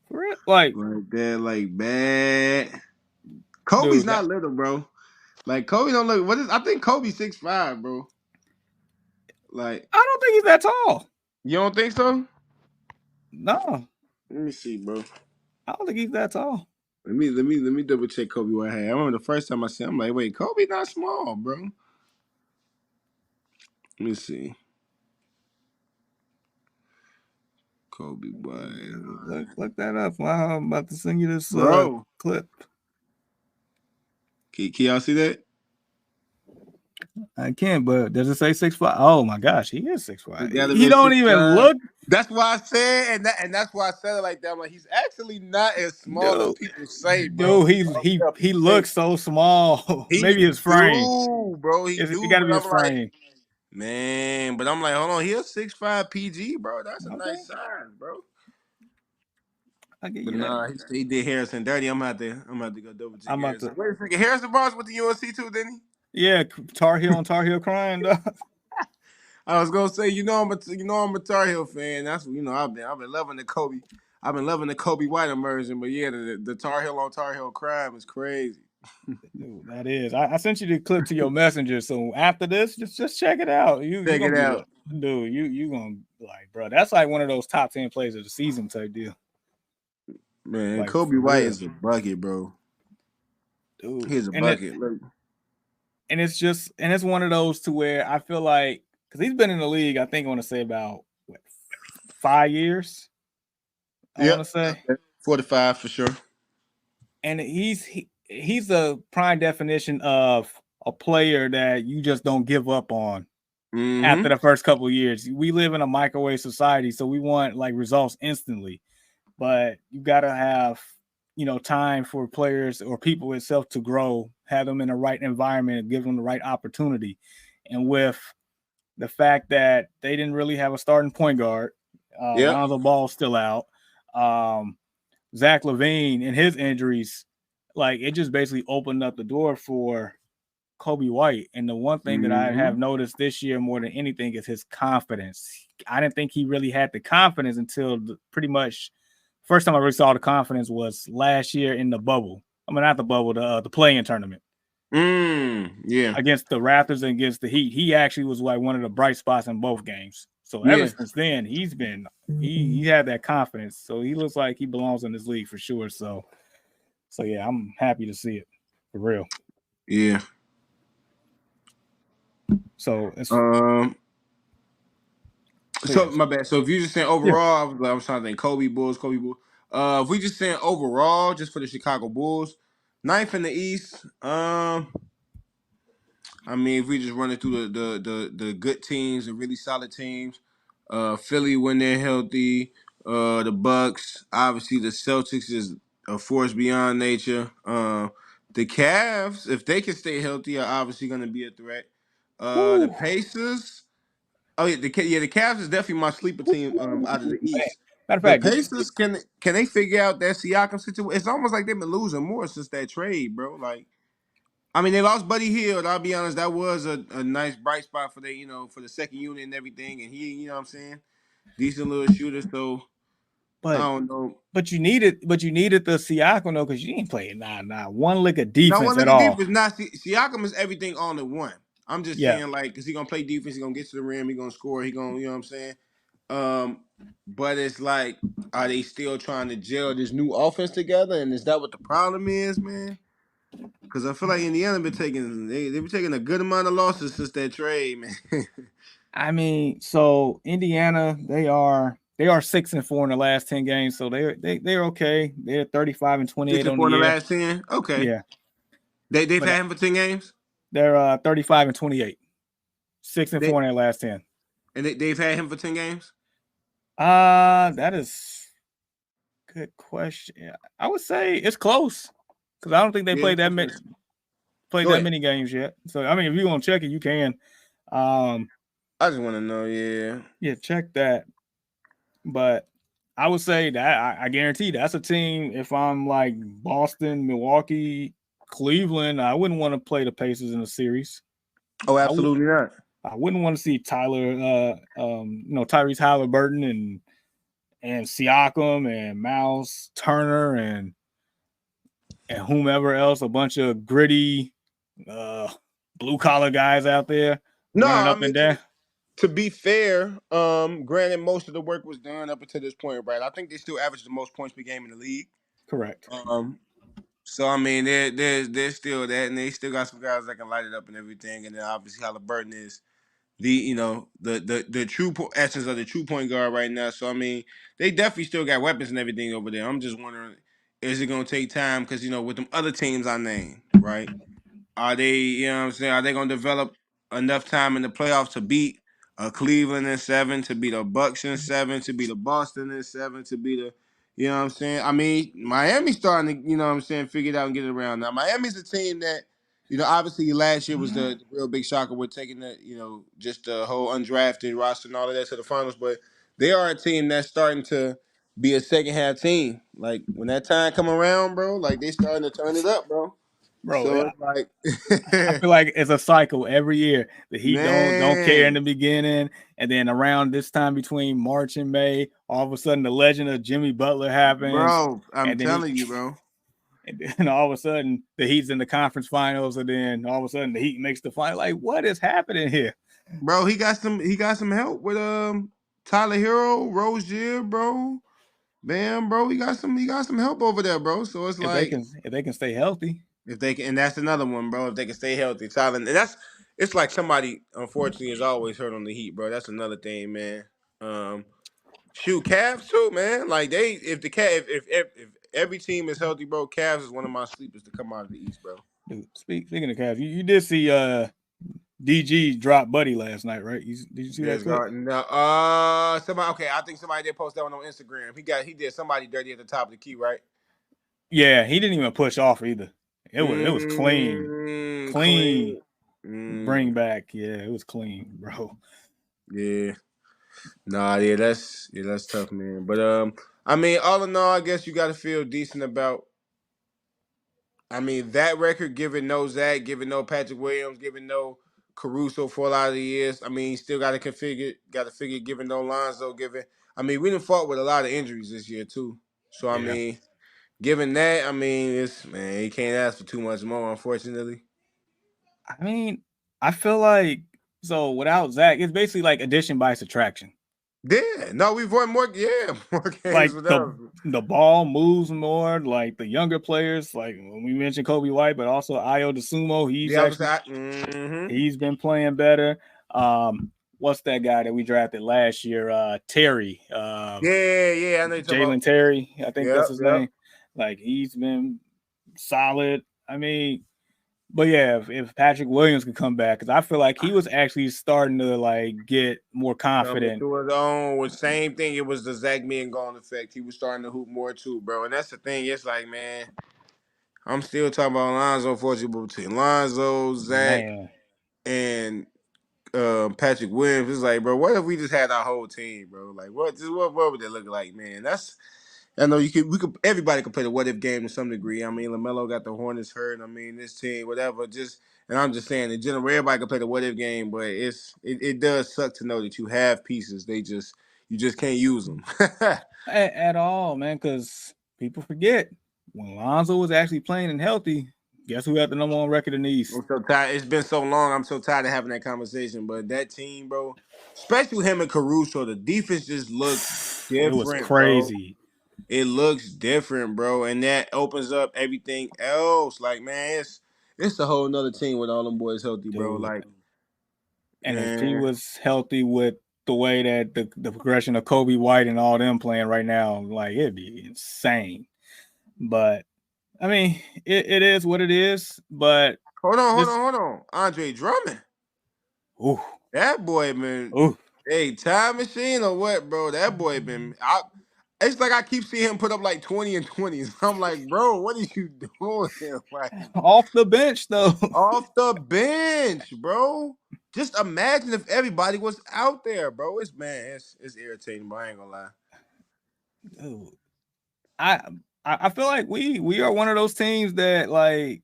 For real? Like that, like bad. Kobe's not little, bro. Like Kobe don't look. I think Kobe's 6'5", bro. Like I don't think he's that tall. You don't think so? No. Let me see, bro. I don't think he's that tall. Let me double check Kobe White. I remember the first time I said, I'm like, wait, Kobe not small, bro. Let me see. Kobe White. Look that up. Wow, I'm about to send you this clip. Can y'all see that? I can't, but does it say 6'5"? Oh my gosh, he is 6'5". He don't even look. That's why I said, and that's why I said it like that. I'm like, he's actually not as small as people say, bro. He looks so small. Maybe his frame, bro. He got to be his frame. Like, man, but I'm like, hold on, he's 6'5" PG, bro. That's a nice size, bro. I get but you nah, he did Harrison dirty. I'm about to go double check. Wait a second, Harrison Barnes with the UNC too, didn't he? Yeah, Tar Heel crying. I was gonna say, I'm a Tar Heel fan. That's I've been loving the Kobe. I've been loving the Kobe White immersion, but yeah, the Tar Heel on Tar Heel crime is crazy. Dude, that is. I sent you the clip to your messenger, so after this, just check it out. Check it out, dude. You gonna like, bro? That's like one of those top 10 plays of the season type deal. Man, like, Kobe White is a bucket, bro. Dude, he's a bucket. And it's one of those to where I feel like, because he's been in the league, I think I want to say about 5 years. I want to say 45 for sure. And he's the prime definition of a player that you just don't give up on after the first couple of years. We live in a microwave society, so we want like results instantly, but you got to have time for players or people itself to grow, have them in the right environment, give them the right opportunity. And with the fact that they didn't really have a starting point guard. Lonzo Ball's still out. Zach LaVine and his injuries, like it just basically opened up the door for Kobe White. And the one thing that I have noticed this year more than anything is his confidence. I didn't think he really had the confidence until pretty much first time I really saw the confidence was last year in the bubble. I mean, not the bubble, the play-in tournament. Yeah. Against the Raptors and against the Heat. He actually was like one of the bright spots in both games. So ever since then, he's been he had that confidence. So he looks like he belongs in this league for sure. So yeah, I'm happy to see it for real. Yeah. So it's so my bad. So if you just saying overall, I was trying to think Kobe Bulls. If we just saying overall, just for the Chicago Bulls, 9th in the East. I mean, if we just run it through the good teams, the really solid teams, Philly when they're healthy, the Bucks, obviously the Celtics is a force beyond nature. The Cavs, if they can stay healthy, are obviously going to be a threat. The Pacers, the Cavs is definitely my sleeper team out of the East. Matter of The fact, Pacers can they figure out that Siakam situation? It's almost like they've been losing more since that trade, bro. Like. I mean, they lost Buddy Hield. I'll be honest, that was a nice bright spot for for the second unit and everything. And he, what I'm saying, decent little shooter. So I don't know. But you needed the Siakam though, because you ain't playing not one lick of defense Now one at lick of all. defense. Not Siakam is everything all in one. I'm just saying, like, because he gonna play defense, he gonna get to the rim, he gonna score, he gonna, you know what I'm saying. But it's like, are they still trying to gel this new offense together? And is that what the problem is, man? Because I feel like Indiana been taking they've been taking a good amount of losses since that trade, man. I mean, so Indiana, they are 6-4 in the last 10 games, so they're okay. They're 35 and 28 on the 6-4 in the year. last 10. Okay, Yeah, they've had him for 10 games. They're 35 and 28, 6-4 in their last 10, and they've had him for 10 games. That is good question. I would say it's close because I don't think they played that many games yet. So I mean, if you want to check it, you can. I just want to know, yeah, check that. But I would say that I guarantee that's a team. If I'm like Boston, Milwaukee, Cleveland, I wouldn't want to play the Pacers in a series. Oh, absolutely not. I wouldn't want to see Tyrese Halliburton and Siakam and Miles Turner and whomever else, a bunch of gritty blue collar guys out there running up and down. To be fair, granted, most of the work was done up until this point, right? I think they still average the most points per game in the league. Correct. So I mean, there's still that, and they still got some guys that can light it up and everything. And then obviously Halliburton is the true essence of the true point guard right now. So I mean, they definitely still got weapons and everything over there. I'm just wondering, is it gonna take time? Because with them other teams I named, right? Are they, are they gonna develop enough time in the playoffs to beat Cleveland in 7, to beat the Bucks in 7, to beat the Boston in 7, to beat I mean, Miami's starting to, figure it out and get it around now. Miami's a team that, obviously last year was the real big shocker with taking the, just the whole undrafted roster and all of that to the finals. But they are a team that's starting to be a second half team. Like when that time come around, bro, like they starting to turn it up, bro. So it's like I feel like it's a cycle every year. The Heat don't care in the beginning, and then around this time between March and May, all of a sudden the legend of Jimmy Butler happens. Bro, I'm telling you, bro. And then all of a sudden the Heat's in the conference finals, and then all of a sudden the Heat makes the final. Like, what is happening here? Bro, he got some help with Tyler Hero, Rozier, bro. Bam, bro. He got some help over there, bro. So it's if they can stay healthy. If they can, and that's another one, bro. If they can stay healthy, Tyler, and it's like somebody unfortunately is always hurt on the Heat, bro. That's another thing, man. Shoot, Cavs too, man. Like if every team is healthy, bro, Cavs is one of my sleepers to come out of the East, bro. Dude, speaking of Cavs, you did see DG drop Buddy last night, right? Did you see that clip? No, somebody. Okay, I think somebody did post that one on Instagram. He did somebody dirty at the top of the key, right? Yeah, he didn't even push off either. It was clean. Bring back. Yeah, it was clean, bro. Yeah. Nah, yeah, that's tough, man. But I mean, all in all, I guess you got to feel decent about. I mean, that record, given no Zach, given no Patrick Williams, given no Caruso for a lot of the years. I mean, you still got to figure, given no Lonzo, given. I mean, we done fought with a lot of injuries this year too. So I Yeah. mean, given that, I mean, it's man, you can't ask for too much more, unfortunately. I mean, I feel like so without Zach, it's basically like addition by subtraction. Yeah, no, we've won more. Yeah, more games Like without. the ball moves more. Like the younger players, like when we mentioned Kobe White, but also Ayo DeSumo, Yeah, I was mm-hmm. he's been playing better. What's that guy that we drafted last year? Terry. Yeah, I know you're talking Jalen about. Terry, I think that's Yep, his yep. name. Like he's been solid. I mean, but yeah, if Patrick Williams could come back, because I feel like he was actually starting to like get more Coming confident. to his own with same thing. It was the Zach being gone effect. He was starting to hoop more too, bro. And that's the thing. It's like, man, I'm still talking about Lonzo, unfortunately, between Lonzo, Zach, Man, and Patrick Williams. It's like, bro, what if we just had our whole team, bro? Like, what would it look like, man? I know everybody could play the what if game to some degree. I mean, LaMelo got the Hornets hurt. I mean, this team, whatever. And I'm just saying, in general, everybody can play the what if game, but it does suck to know that you have pieces. You just can't use them. at all, man, because people forget when Lonzo was actually playing and healthy. Guess who had the number one record in the East? I'm so tired. It's been so long. I'm so tired of having that conversation. But that team, bro, especially with him and Caruso, the defense just looks It was different, bro. crazy. It looks different, bro, and that opens up everything else. Like, man, it's a whole nother team with all them boys healthy, bro. Dude. Like, And if he man, was healthy with the way that the progression of Kobe White and all them playing right now, like it'd be insane. But I mean, it is what it is. But hold on, Andre Drummond, ooh, that boy been ooh, hey time machine or what, bro? That boy been It's like I keep seeing him put up like 20 and 20s. I'm like, bro, what are you doing? Like off the bench though. off the bench, bro. Just imagine if everybody was out there, bro. It's irritating, but I ain't gonna lie. Dude, I feel like we are one of those teams that like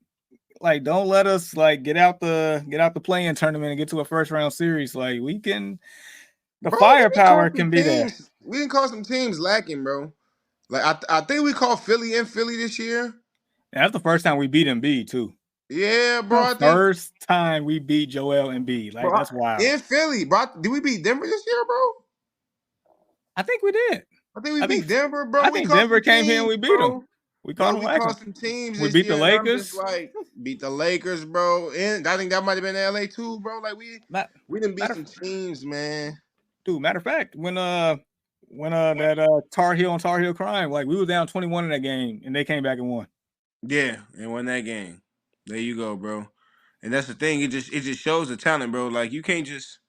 don't let us like get out the play-in tournament and get to a first round series. Like we can, the Bro, we didn't call firepower some can be there. teams. We didn't call some teams lacking, bro. Like I think we called Philly in Philly this year. And that's the first time we beat Embiid too. Yeah, bro. The I think, first time we beat Joel Embiid. Like bro, that's wild. in Philly, bro. Did we beat Denver this year, bro? I think we did. I think we I think beat Denver, bro. I We think caught Denver some came here and teams, we beat them. bro. We caught Bro, them we lacking. caught some teams We this beat the year, and I'm just Lakers. like, beat the Lakers, bro. And I think that might have been LA too, bro. Like we didn't beat Matter, some teams, man. dude. Matter of fact, when that Tar Heel on Tar Heel crime, like we were down 21 in that game and they came back and won. Yeah, and won that game. There you go, bro. And that's the thing. It just shows the talent, bro. Like you can't just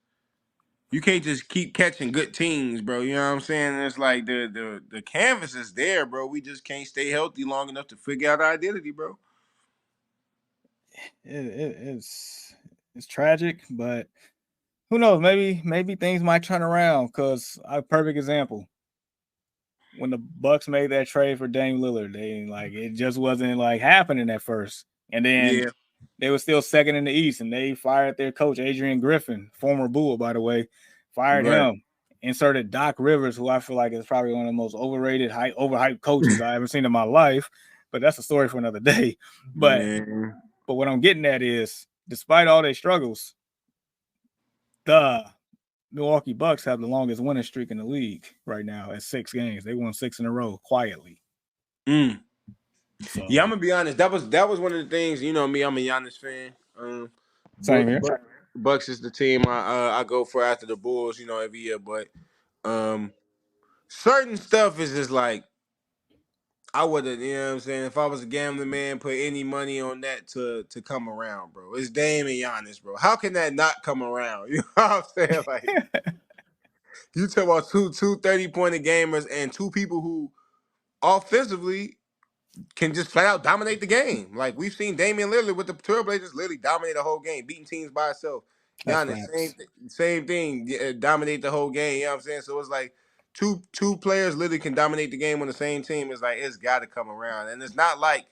keep catching good teams, bro. You know what I'm saying? It's like the canvas is there, bro. We just can't stay healthy long enough to figure out our identity, bro. It's tragic, but who knows? Maybe things might turn around. Cause a perfect example, when the Bucks made that trade for Dame Lillard, it just wasn't like happening at first, and then Yeah, they were still second in the East, and they fired their coach Adrian Griffin, former Bull by the way, fired right. him, inserted Doc Rivers, who I feel like is probably one of the most overrated, overhyped coaches I ever seen in my life. But that's a story for another day. But Man. what I'm getting at is, despite all their struggles, the Milwaukee Bucks have the longest winning streak in the league right now at 6 games. They won 6 in a row quietly. So. Yeah, I'm gonna be honest. That was one of the things. You know me, I'm a Giannis fan. Same here. Bucks is the team I go for after the Bulls. You know, every year. But certain stuff is just like I would have. You know what I'm saying? If I was a gambling man, put any money on that to come around, bro. It's Dame and Giannis, bro. How can that not come around? You know what I'm saying? Like you talk about two 30-point gamers and two people who offensively can just flat out dominate the game. Like we've seen Damian Lillard with the Trailblazers literally dominate the whole game, beating teams by himself. That's Giannis, facts. same thing. Dominate the whole game. You know what I'm saying? So it's like two players literally can dominate the game on the same team. It's like it's got to come around, and it's not like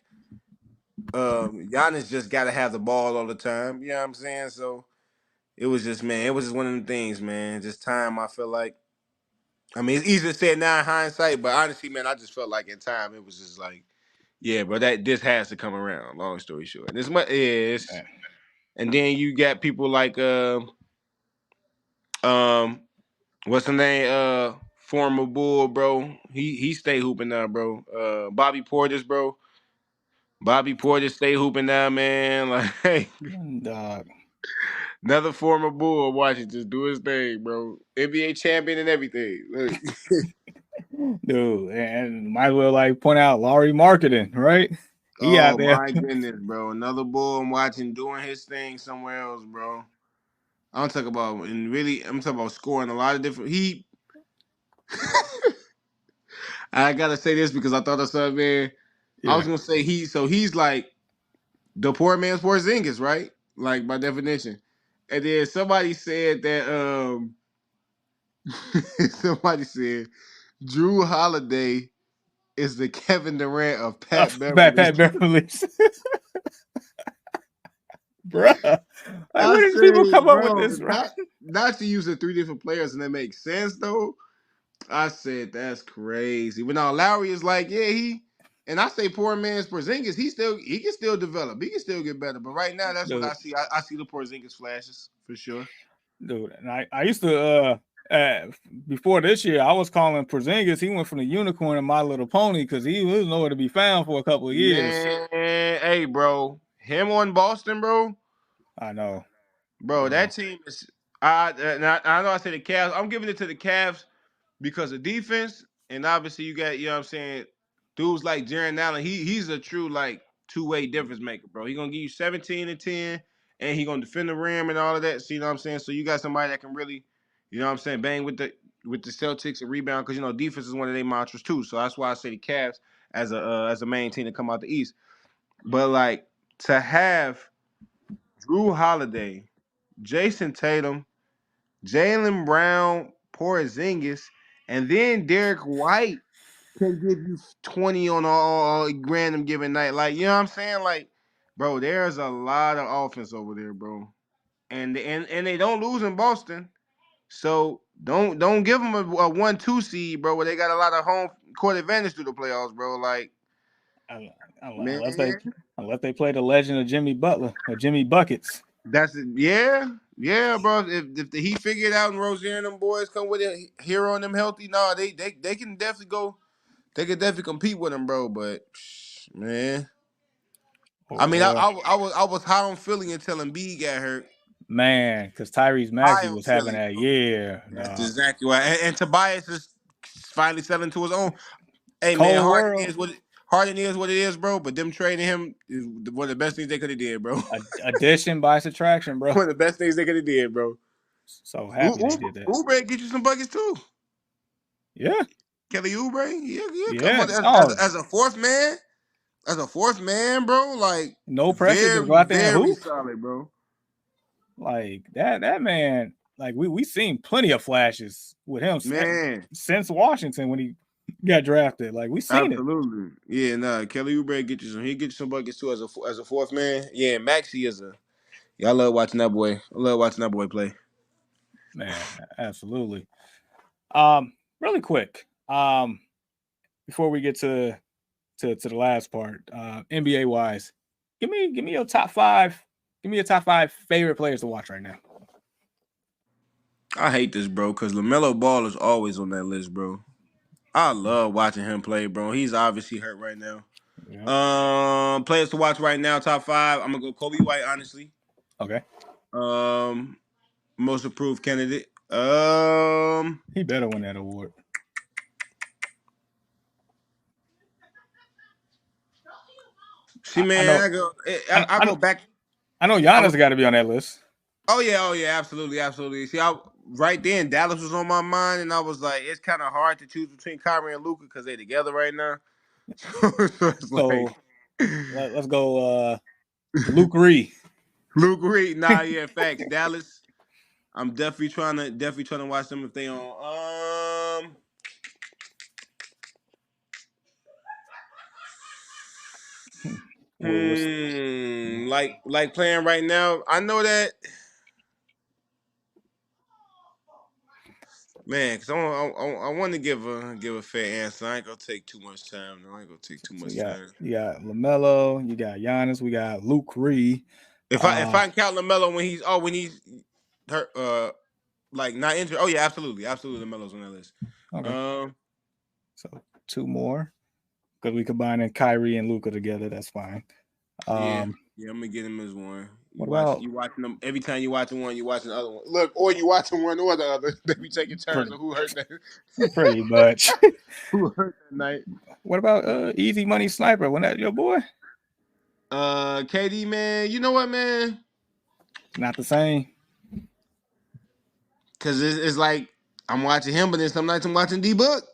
Giannis just got to have the ball all the time. You know what I'm saying? So it was just man, it was just one of them things, man. Just time. I feel like. I mean, it's easy to say it now in hindsight, but honestly, man, I just felt like in time it was just like, yeah, bro, that this has to come around. Long story short, and this much is, Man. and then you got people like um what's the name? Former Bull, bro. He stay hooping now, bro. Bobby Portis, bro. Bobby Portis stay hooping now, man. Like Dog. another former Bull, watch it just do his thing, bro. NBA champion and everything. Look. Dude, and might as well like point out Laurie Marketing, right? He out Oh there. my goodness, bro. Another Bull I'm watching doing his thing somewhere else, bro. I'm talking about and really I'm talking about scoring a lot of different I gotta say this because I thought of something, man. I Yeah, was gonna say he's like the poor man's Porzingis, right? Like by definition. And then somebody said that somebody said Drew Holiday is the Kevin Durant of Pat Beverly. Pat Beverly's, bruh. Like, I where did people say, come up with bro, this? Right? not to use the three different players and that makes sense though. I said that's crazy. But now Lowry is like, yeah, and I say poor man's Porzingis, he can still develop. He can still get better. But right now, that's what I Dude, see. I see the Porzingis flashes for sure. dude. And I used to before this year, I was calling Porzingis. He went from the unicorn and My Little Pony because he was nowhere to be found for a couple of years. Man, hey, bro, him on Boston, bro, I know, that bro. team is. I know I said the Cavs. I'm giving it to the Cavs because of defense, and obviously you got, you know what I'm saying, dudes like Jaron Allen, he's a true like two-way difference maker, bro. He gonna give you 17 and 10, and he gonna defend the rim and all of that. So you know what I'm saying? So you got somebody that can really, you know what I'm saying, bang with the Celtics and rebound, because you know defense is one of their mantras too. So that's why I say the Cavs as a main team to come out the East. But like to have Drew Holiday, Jason Tatum, Jaylen Brown, Porzingis, and then Derek White can give you 20 on all random given night. Like, you know what I'm saying? Like, bro, there's a lot of offense over there, bro. And they don't lose in Boston. So don't give them a 1-2 seed, bro, where they got a lot of home court advantage through the playoffs, bro. Like, Unless they man, play the legend of Jimmy Butler or Jimmy Buckets. that's it. Yeah, bro. If the Heat figure it out and Rozier and them boys come with it, Hero and them healthy, no, they can definitely go. They could definitely compete with him, bro. But man, I mean, Or I was high on Philly until Embiid got hurt. man, because Tyrese High Maxey on was having Philly, that bro. year. That's Dog. exactly why. And Tobias is finally selling to his own. Hey man, Cold World, Harden is what it is, bro. But them trading him is one of the best things they could have did, bro. addition by subtraction, bro. One of the best things they could have did, bro. So happy they did that. Oubre get you some buckets too. Yeah, Kelly Oubre, yeah, come yeah. on. Oh, As a fourth man, bro, like no pressure, just go very, out there and very hoop. solid, bro. Like that man. Like we seen plenty of flashes with him Man, since Washington when he got drafted. Like we seen it. absolutely. Yeah, nah. Kelly Oubre get you some. He get you some buckets too as a fourth man. Yeah, Maxie is a. Yeah, I love watching that boy. I love watching that boy play. Man, absolutely. Really quick. Before we get to the last part, NBA wise, give me your top five. Give me your top five favorite players to watch right now. I hate this, bro, because LaMelo Ball is always on that list, bro. I love watching him play, bro. He's obviously hurt right now. Yep. Players to watch right now, top five. I'm gonna go Kobe White, honestly. Okay. Most approved candidate. He better win that award. See, man, I go back. I know Giannis got to be on that list. Oh yeah, absolutely. See, right then Dallas was on my mind, and I was like, it's kind of hard to choose between Kyrie and Luka because they're together right now. So it's So like, let's go Luke Reed. Luke Reed. Nah, yeah, facts. Dallas. I'm definitely trying to watch them if they on. What's Like playing right now. I know that, man. Cause I want to give a fair answer. I ain't gonna take too much time. No, I ain't gonna take too so much time. you got LaMelo, you got Giannis, we got Luke Reed. If I count LaMelo when he's hurt, like not injured. Oh yeah, absolutely, LaMelo's on that list. Okay, so 2 more because we combining Kyrie and Luca together. That's fine. Yeah, I'm gonna get him as one. What about You watching them every time you watching one, you watching the other one. Look, or you watching one or the other. They be taking turns pretty, on who hurt that. pretty much? Who hurt that night? What about Easy Money Sniper? When that your boy? KD, man. You know what, man? Not the same. Because it's like I'm watching him, but then some nights I'm watching D Book.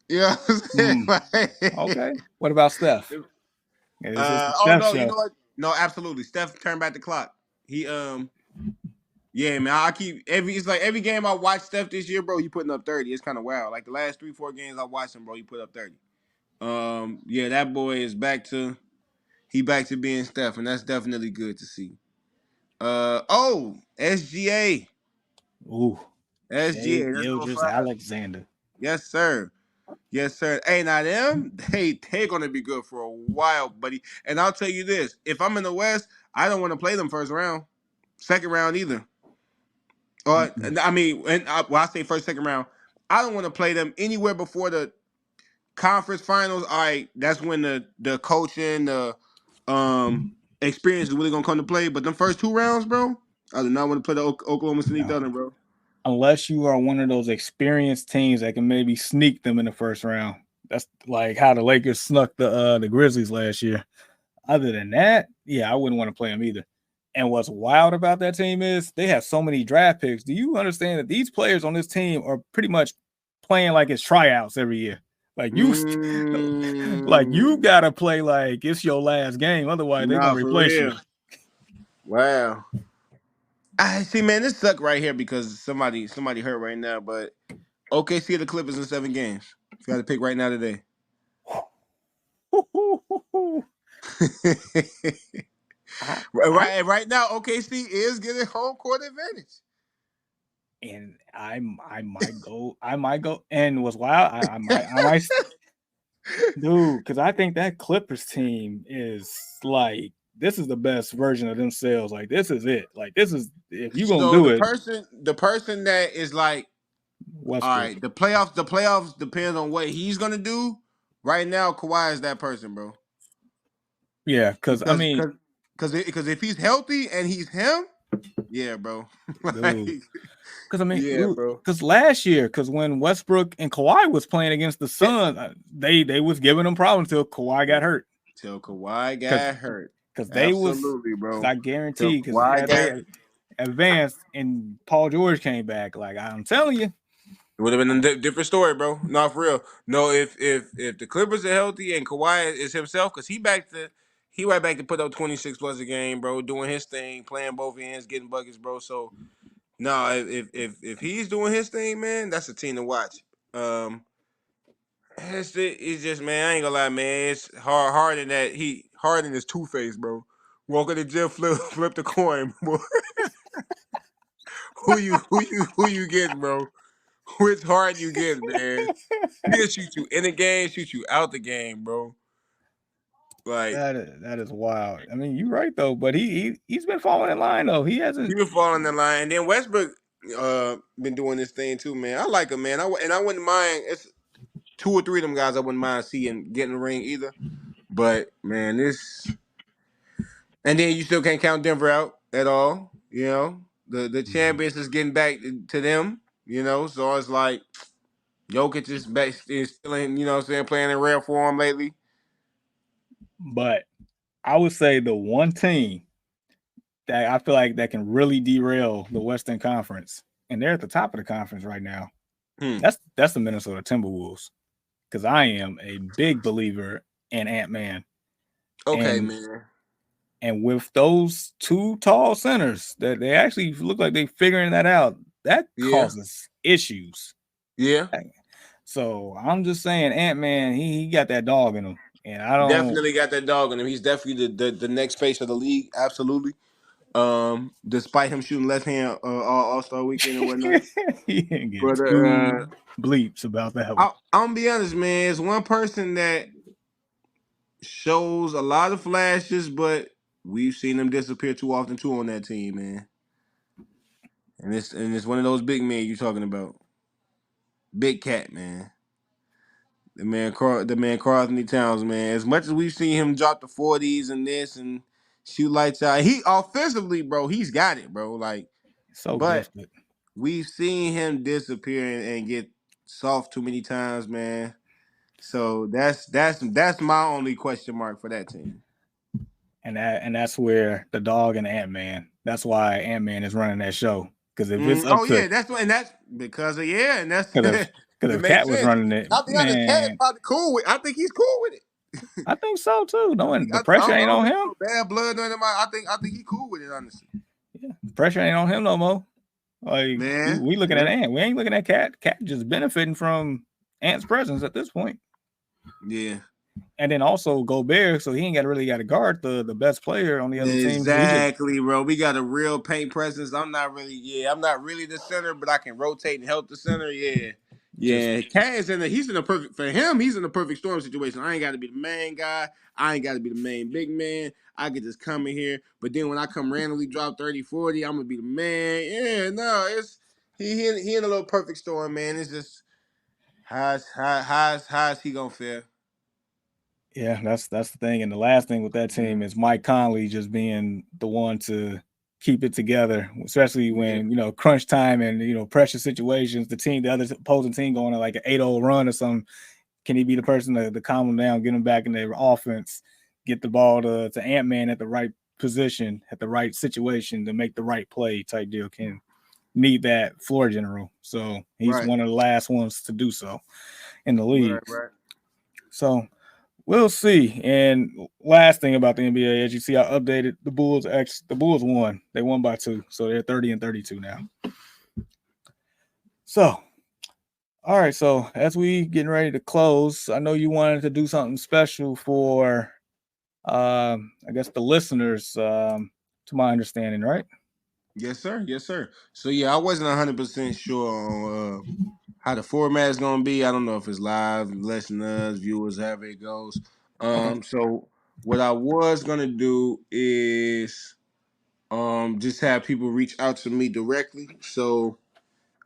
You know what I'm saying? Mm, okay. What about Steph? Yeah, this is the Oh Steph no, you show. know what? No, absolutely. Steph turned back the clock. He Yeah, man. It's like every game I watched Steph this year, bro, he putting up 30. It's kind of wild. Like the last 3-4 games I watched him, bro, he put up 30. Yeah, that boy is back to being Steph, and that's definitely good to see. SGA. Ooh, Shea SGA, that's number Gilgeous 5. Alexander. Yes, sir. Yes, sir. Hey, now them, they're gonna be good for a while, buddy. And I'll tell you this: if I'm in the West, I don't want to play them first round, second round either. Or I mean, I say first, second round. I don't want to play them anywhere before the conference finals. All right, that's when the coaching, the experience is really gonna come to play. But them first 2 rounds, bro, I do not want to play the Oklahoma City Thunder, bro. Unless you are one of those experienced teams that can maybe sneak them in the first round. That's like how the Lakers snuck the Grizzlies last year. Other than that, yeah, I wouldn't want to play them either. And what's wild about that team is they have so many draft picks. Do you understand that these players on this team are pretty much playing like it's tryouts every year? Like you gotta play like it's your last game, otherwise they're Nah, gonna for replace you. real. Wow. I see, man. This suck right here because somebody hurt right now. But OKC the Clippers in 7 games. If you had to pick right now today. Right now, OKC is getting home court advantage. And I might go. And what's wild, I might dude, because I think that Clippers team is like this is the best version of themselves. Like this is it. Like this is if you gonna So do the it, person that is like, all Westbrook. right, the playoffs depends on what he's gonna do. Right now, Kawhi is that person, bro. Yeah, because I mean, because if he's healthy and he's him, yeah, bro. dude. Because I mean, yeah, bro. because last year, because when Westbrook and Kawhi was playing against the Suns, they was giving them problems until Kawhi got hurt. Till Kawhi got hurt. Because they was, Absolutely, bro. I guarantee, because had they advanced and Paul George came back, like I'm telling you, it would have been a different story, bro. Not for real. No, if the Clippers are healthy and Kawhi is himself, because he right back to put up 26 plus a game, bro, doing his thing, playing both ends, getting buckets, bro. So no, if he's doing his thing, man, that's a team to watch. It's just, man, I ain't gonna lie, man. It's hard in that Harden is 2-faced, bro. Walk in the gym, flip the coin, boy. who you getting, bro? Which Harden you getting, man? He'll shoot you in the game, shoot you out the game, bro. Like that is wild. I mean, you're right though, but he's been falling in line though. He hasn't. he been falling in line. And then Westbrook been doing this thing too, man. I like him, man. I wouldn't mind. It's 2 or 3 of them guys I wouldn't mind seeing getting the ring either. But man, this. And then you still can't count Denver out at all. You know, the champions is getting back to them. You know, so it's like Jokic is still in, you know what I'm saying, playing in rare form lately. But I would say the one team that I feel like that can really derail the Western Conference, and they're at the top of the conference right now. That's the Minnesota Timberwolves, because I am a big believer in Ant-Man. Okay, man. And with those 2 tall centers, that they actually look like they're figuring that out. that Yeah. causes issues. Yeah. So I'm just saying, Ant-Man, he got that dog in him, and I don't. Definitely got that dog in him. He's definitely the next face of the league. Absolutely. Despite him shooting left hand All-Star weekend and whatnot. He didn't get But two bleeps about that one. I'm gonna be honest, man. It's one person that shows a lot of flashes, but we've seen him disappear too often too on that team, man. And it's one of those big men you talking about. Big cat, man. The man Carl Anthony Towns, man. As much as we've seen him drop the 40s and this and shoot lights out, he offensively, bro, he's got it, bro. Like, So but gifted. we've seen him disappear and get soft too many times, man. So that's my only question mark for that team. And that's where the dog and Ant-Man. That's why Ant-Man is running that show. Because if it's up to, that's because of and that's because it if makes Cat was sense. running it, I'll be honest, Cat is man, probably cool with. I think he's cool with it. I think so too. Knowing the I pressure don't, I ain't don't on think him. no bad blood on him. I think he's cool with it, honestly. Yeah, pressure ain't on him no more. Like Man, we looking at Ant. We ain't looking at Cat. Cat just benefiting from Ant's presence at this point. Yeah. And then also Gobert, so he ain't really got to guard the best player on the other team. Exactly, bro. We got a real paint presence. I'm not really the center, but I can rotate and help the center. Yeah. Yeah. Cat is he's in a perfect for him, he's in a perfect storm situation. I ain't got to be the main guy. I ain't got to be the main big man. I could just come in here. But then when I come randomly drop 30, 40, I'm gonna be the man. Yeah, no, it's he in a little perfect storm, man. It's just how's he gonna fare? Yeah, that's the thing. And the last thing with that team is Mike Conley just being the one to keep it together, especially when, crunch time and, pressure situations, the other opposing team going on like an 8-0 run or something. Can he be the person to calm them down, get them back in their offense, get the ball to Ant-Man at the right position, at the right situation to make the right play type deal? Can need that floor general. So he's one of the last ones to do so in the league. Right. So we'll see. And last thing about the NBA, as you see, I updated the Bulls. The Bulls won. They won by 2, so they're 30-32 now. So, all right. So as we getting ready to close, I know you wanted to do something special for, I guess, the listeners. To my understanding, right? Yes, sir. Yes, sir. So yeah, I wasn't 100% sure on how the format is gonna be. I don't know if it's live, listeners, viewers, however it goes. Okay. So what I was gonna do is just have people reach out to me directly. So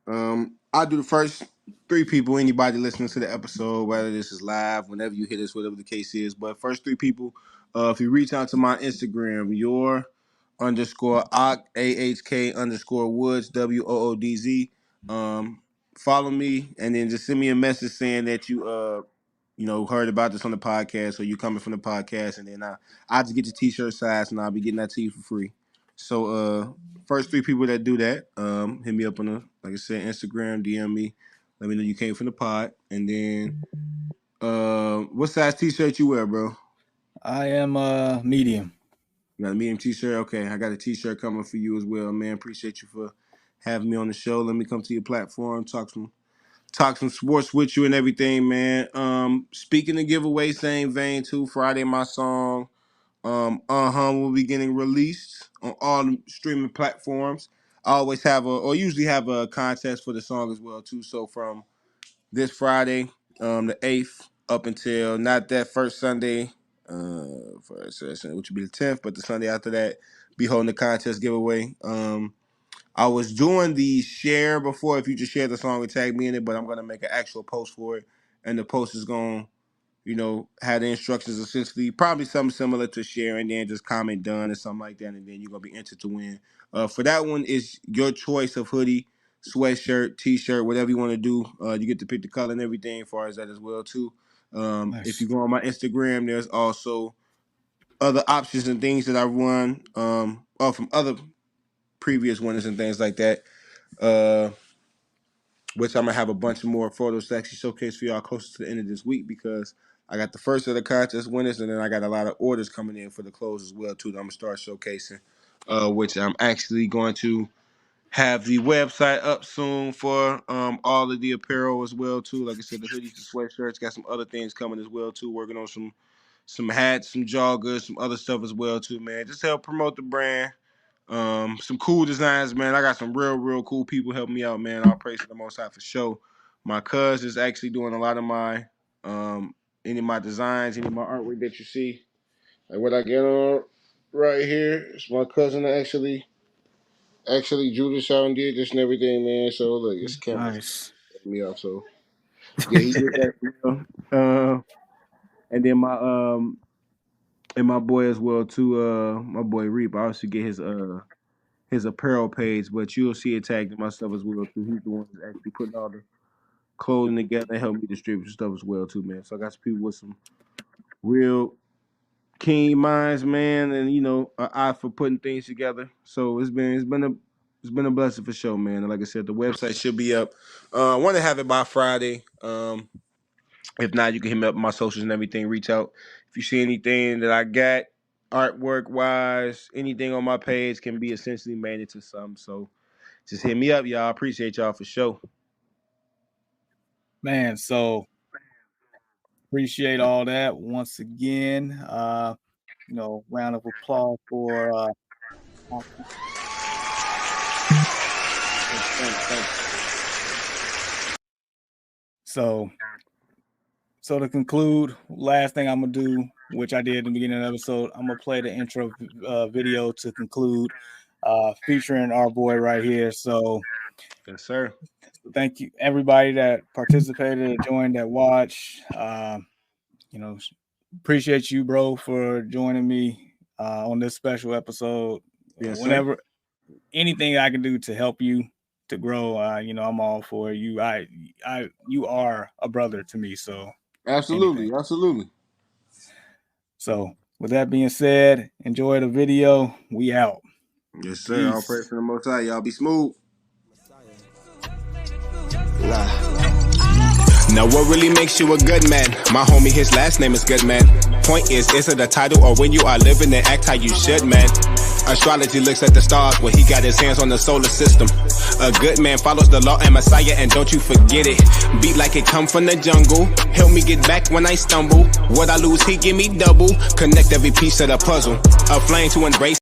I'll do the first 3 people, anybody listening to the episode, whether this is live, whenever you hear this, whatever the case is. But first 3 people, if you reach out to my Instagram, your underscore AHK underscore Woodz, WOODZ. Follow me and then just send me a message saying that you heard about this on the podcast or you coming from the podcast, and then I just get the t-shirt size and I'll be getting that to you for free. So first 3 people that do that, hit me up on like I said, Instagram, DM me, let me know you came from the pod, and then what size t-shirt you wear, bro? I am medium. You got a medium t-shirt? Okay, I got a t-shirt coming for you as well, man. Appreciate you for having me on the show. Let me come to your platform, talk some sports with you and everything, man. Speaking of giveaway, same vein too. Friday, my song, will be getting released on all the streaming platforms. I always usually have a contest for the song as well too. So from this Friday, the 8th, up until not that first Sunday, first session, which would be the 10th, but the Sunday after that, be holding the contest giveaway. I was doing the share before. If you just share the song and tag me in it, but I'm gonna make an actual post for it, and the post is gonna, have the instructions essentially, probably something similar to share, and then just comment done or something like that, and then you're gonna be entered to win. For that one, it's your choice of hoodie, sweatshirt, t-shirt, whatever you want to do. You get to pick the color and everything, as far as that as well too. Nice. If you go on my Instagram, there's also other options and things that I run, or from other previous winners and things like that. Which I'm gonna have a bunch of more photos to actually showcase for y'all closer to the end of this week, because I got the first of the contest winners, and then I got a lot of orders coming in for the clothes as well too that I'm gonna start showcasing, which I'm actually going to have the website up soon for all of the apparel as well too. Like I said, the hoodies, the sweatshirts, got some other things coming as well too. Working on some hats, some joggers, some other stuff as well too, man. Just help promote the brand. Some cool designs, man. I got some real cool people helping me out, man. I'll praise to the Most High for sure. My cuz is actually doing a lot of my any of my designs, any of my artwork that you see. Like what I get on right here, it's my cousin that actually drew this out and did this and everything, man. So look, it's cameras Nice. me off. So yeah, he did that. And then my boy as well too. My boy Reap. I also get his apparel page, but you'll see it tagged in my stuff as well too. He's the one that's actually putting all the clothing together and helping me distribute stuff as well too, man. So I got some people with some real keen minds, man, and an eye for putting things together. So it's been a blessing for sure, man. And like I said, the website should be up. I want to have it by Friday. If not, you can hit me up on my socials and everything. Reach out if you see anything that I got artwork wise. Anything on my page can be essentially made into something. So just hit me up, y'all. I appreciate y'all for sure. Man, so appreciate all that once again. Round of applause for So to conclude, last thing I'm gonna do, which I did in the beginning of the episode, I'm gonna play the intro video to conclude, featuring our boy right here. So yes, sir. Thank you everybody that participated, joined, that watched. Appreciate you, bro, for joining me on this special episode. Yes, Whenever anything I can do to help you to grow, I'm all for you. You are a brother to me, so absolutely. So with that being said, enjoy the video. We out. Yes, sir. I'll pray for the Most High. Y'all be smooth. Now what really makes you a good man? My homie, his last name is Goodman. Point is it a title or when you are living and act how you should, man? Astrology looks at the stars where he got his hands on the solar system. A good man follows the law and Messiah, and don't you forget it. Beat like it come from the jungle. Help me get back when I stumble. What I lose, he give me double. Connect every piece of the puzzle. A flame to embrace.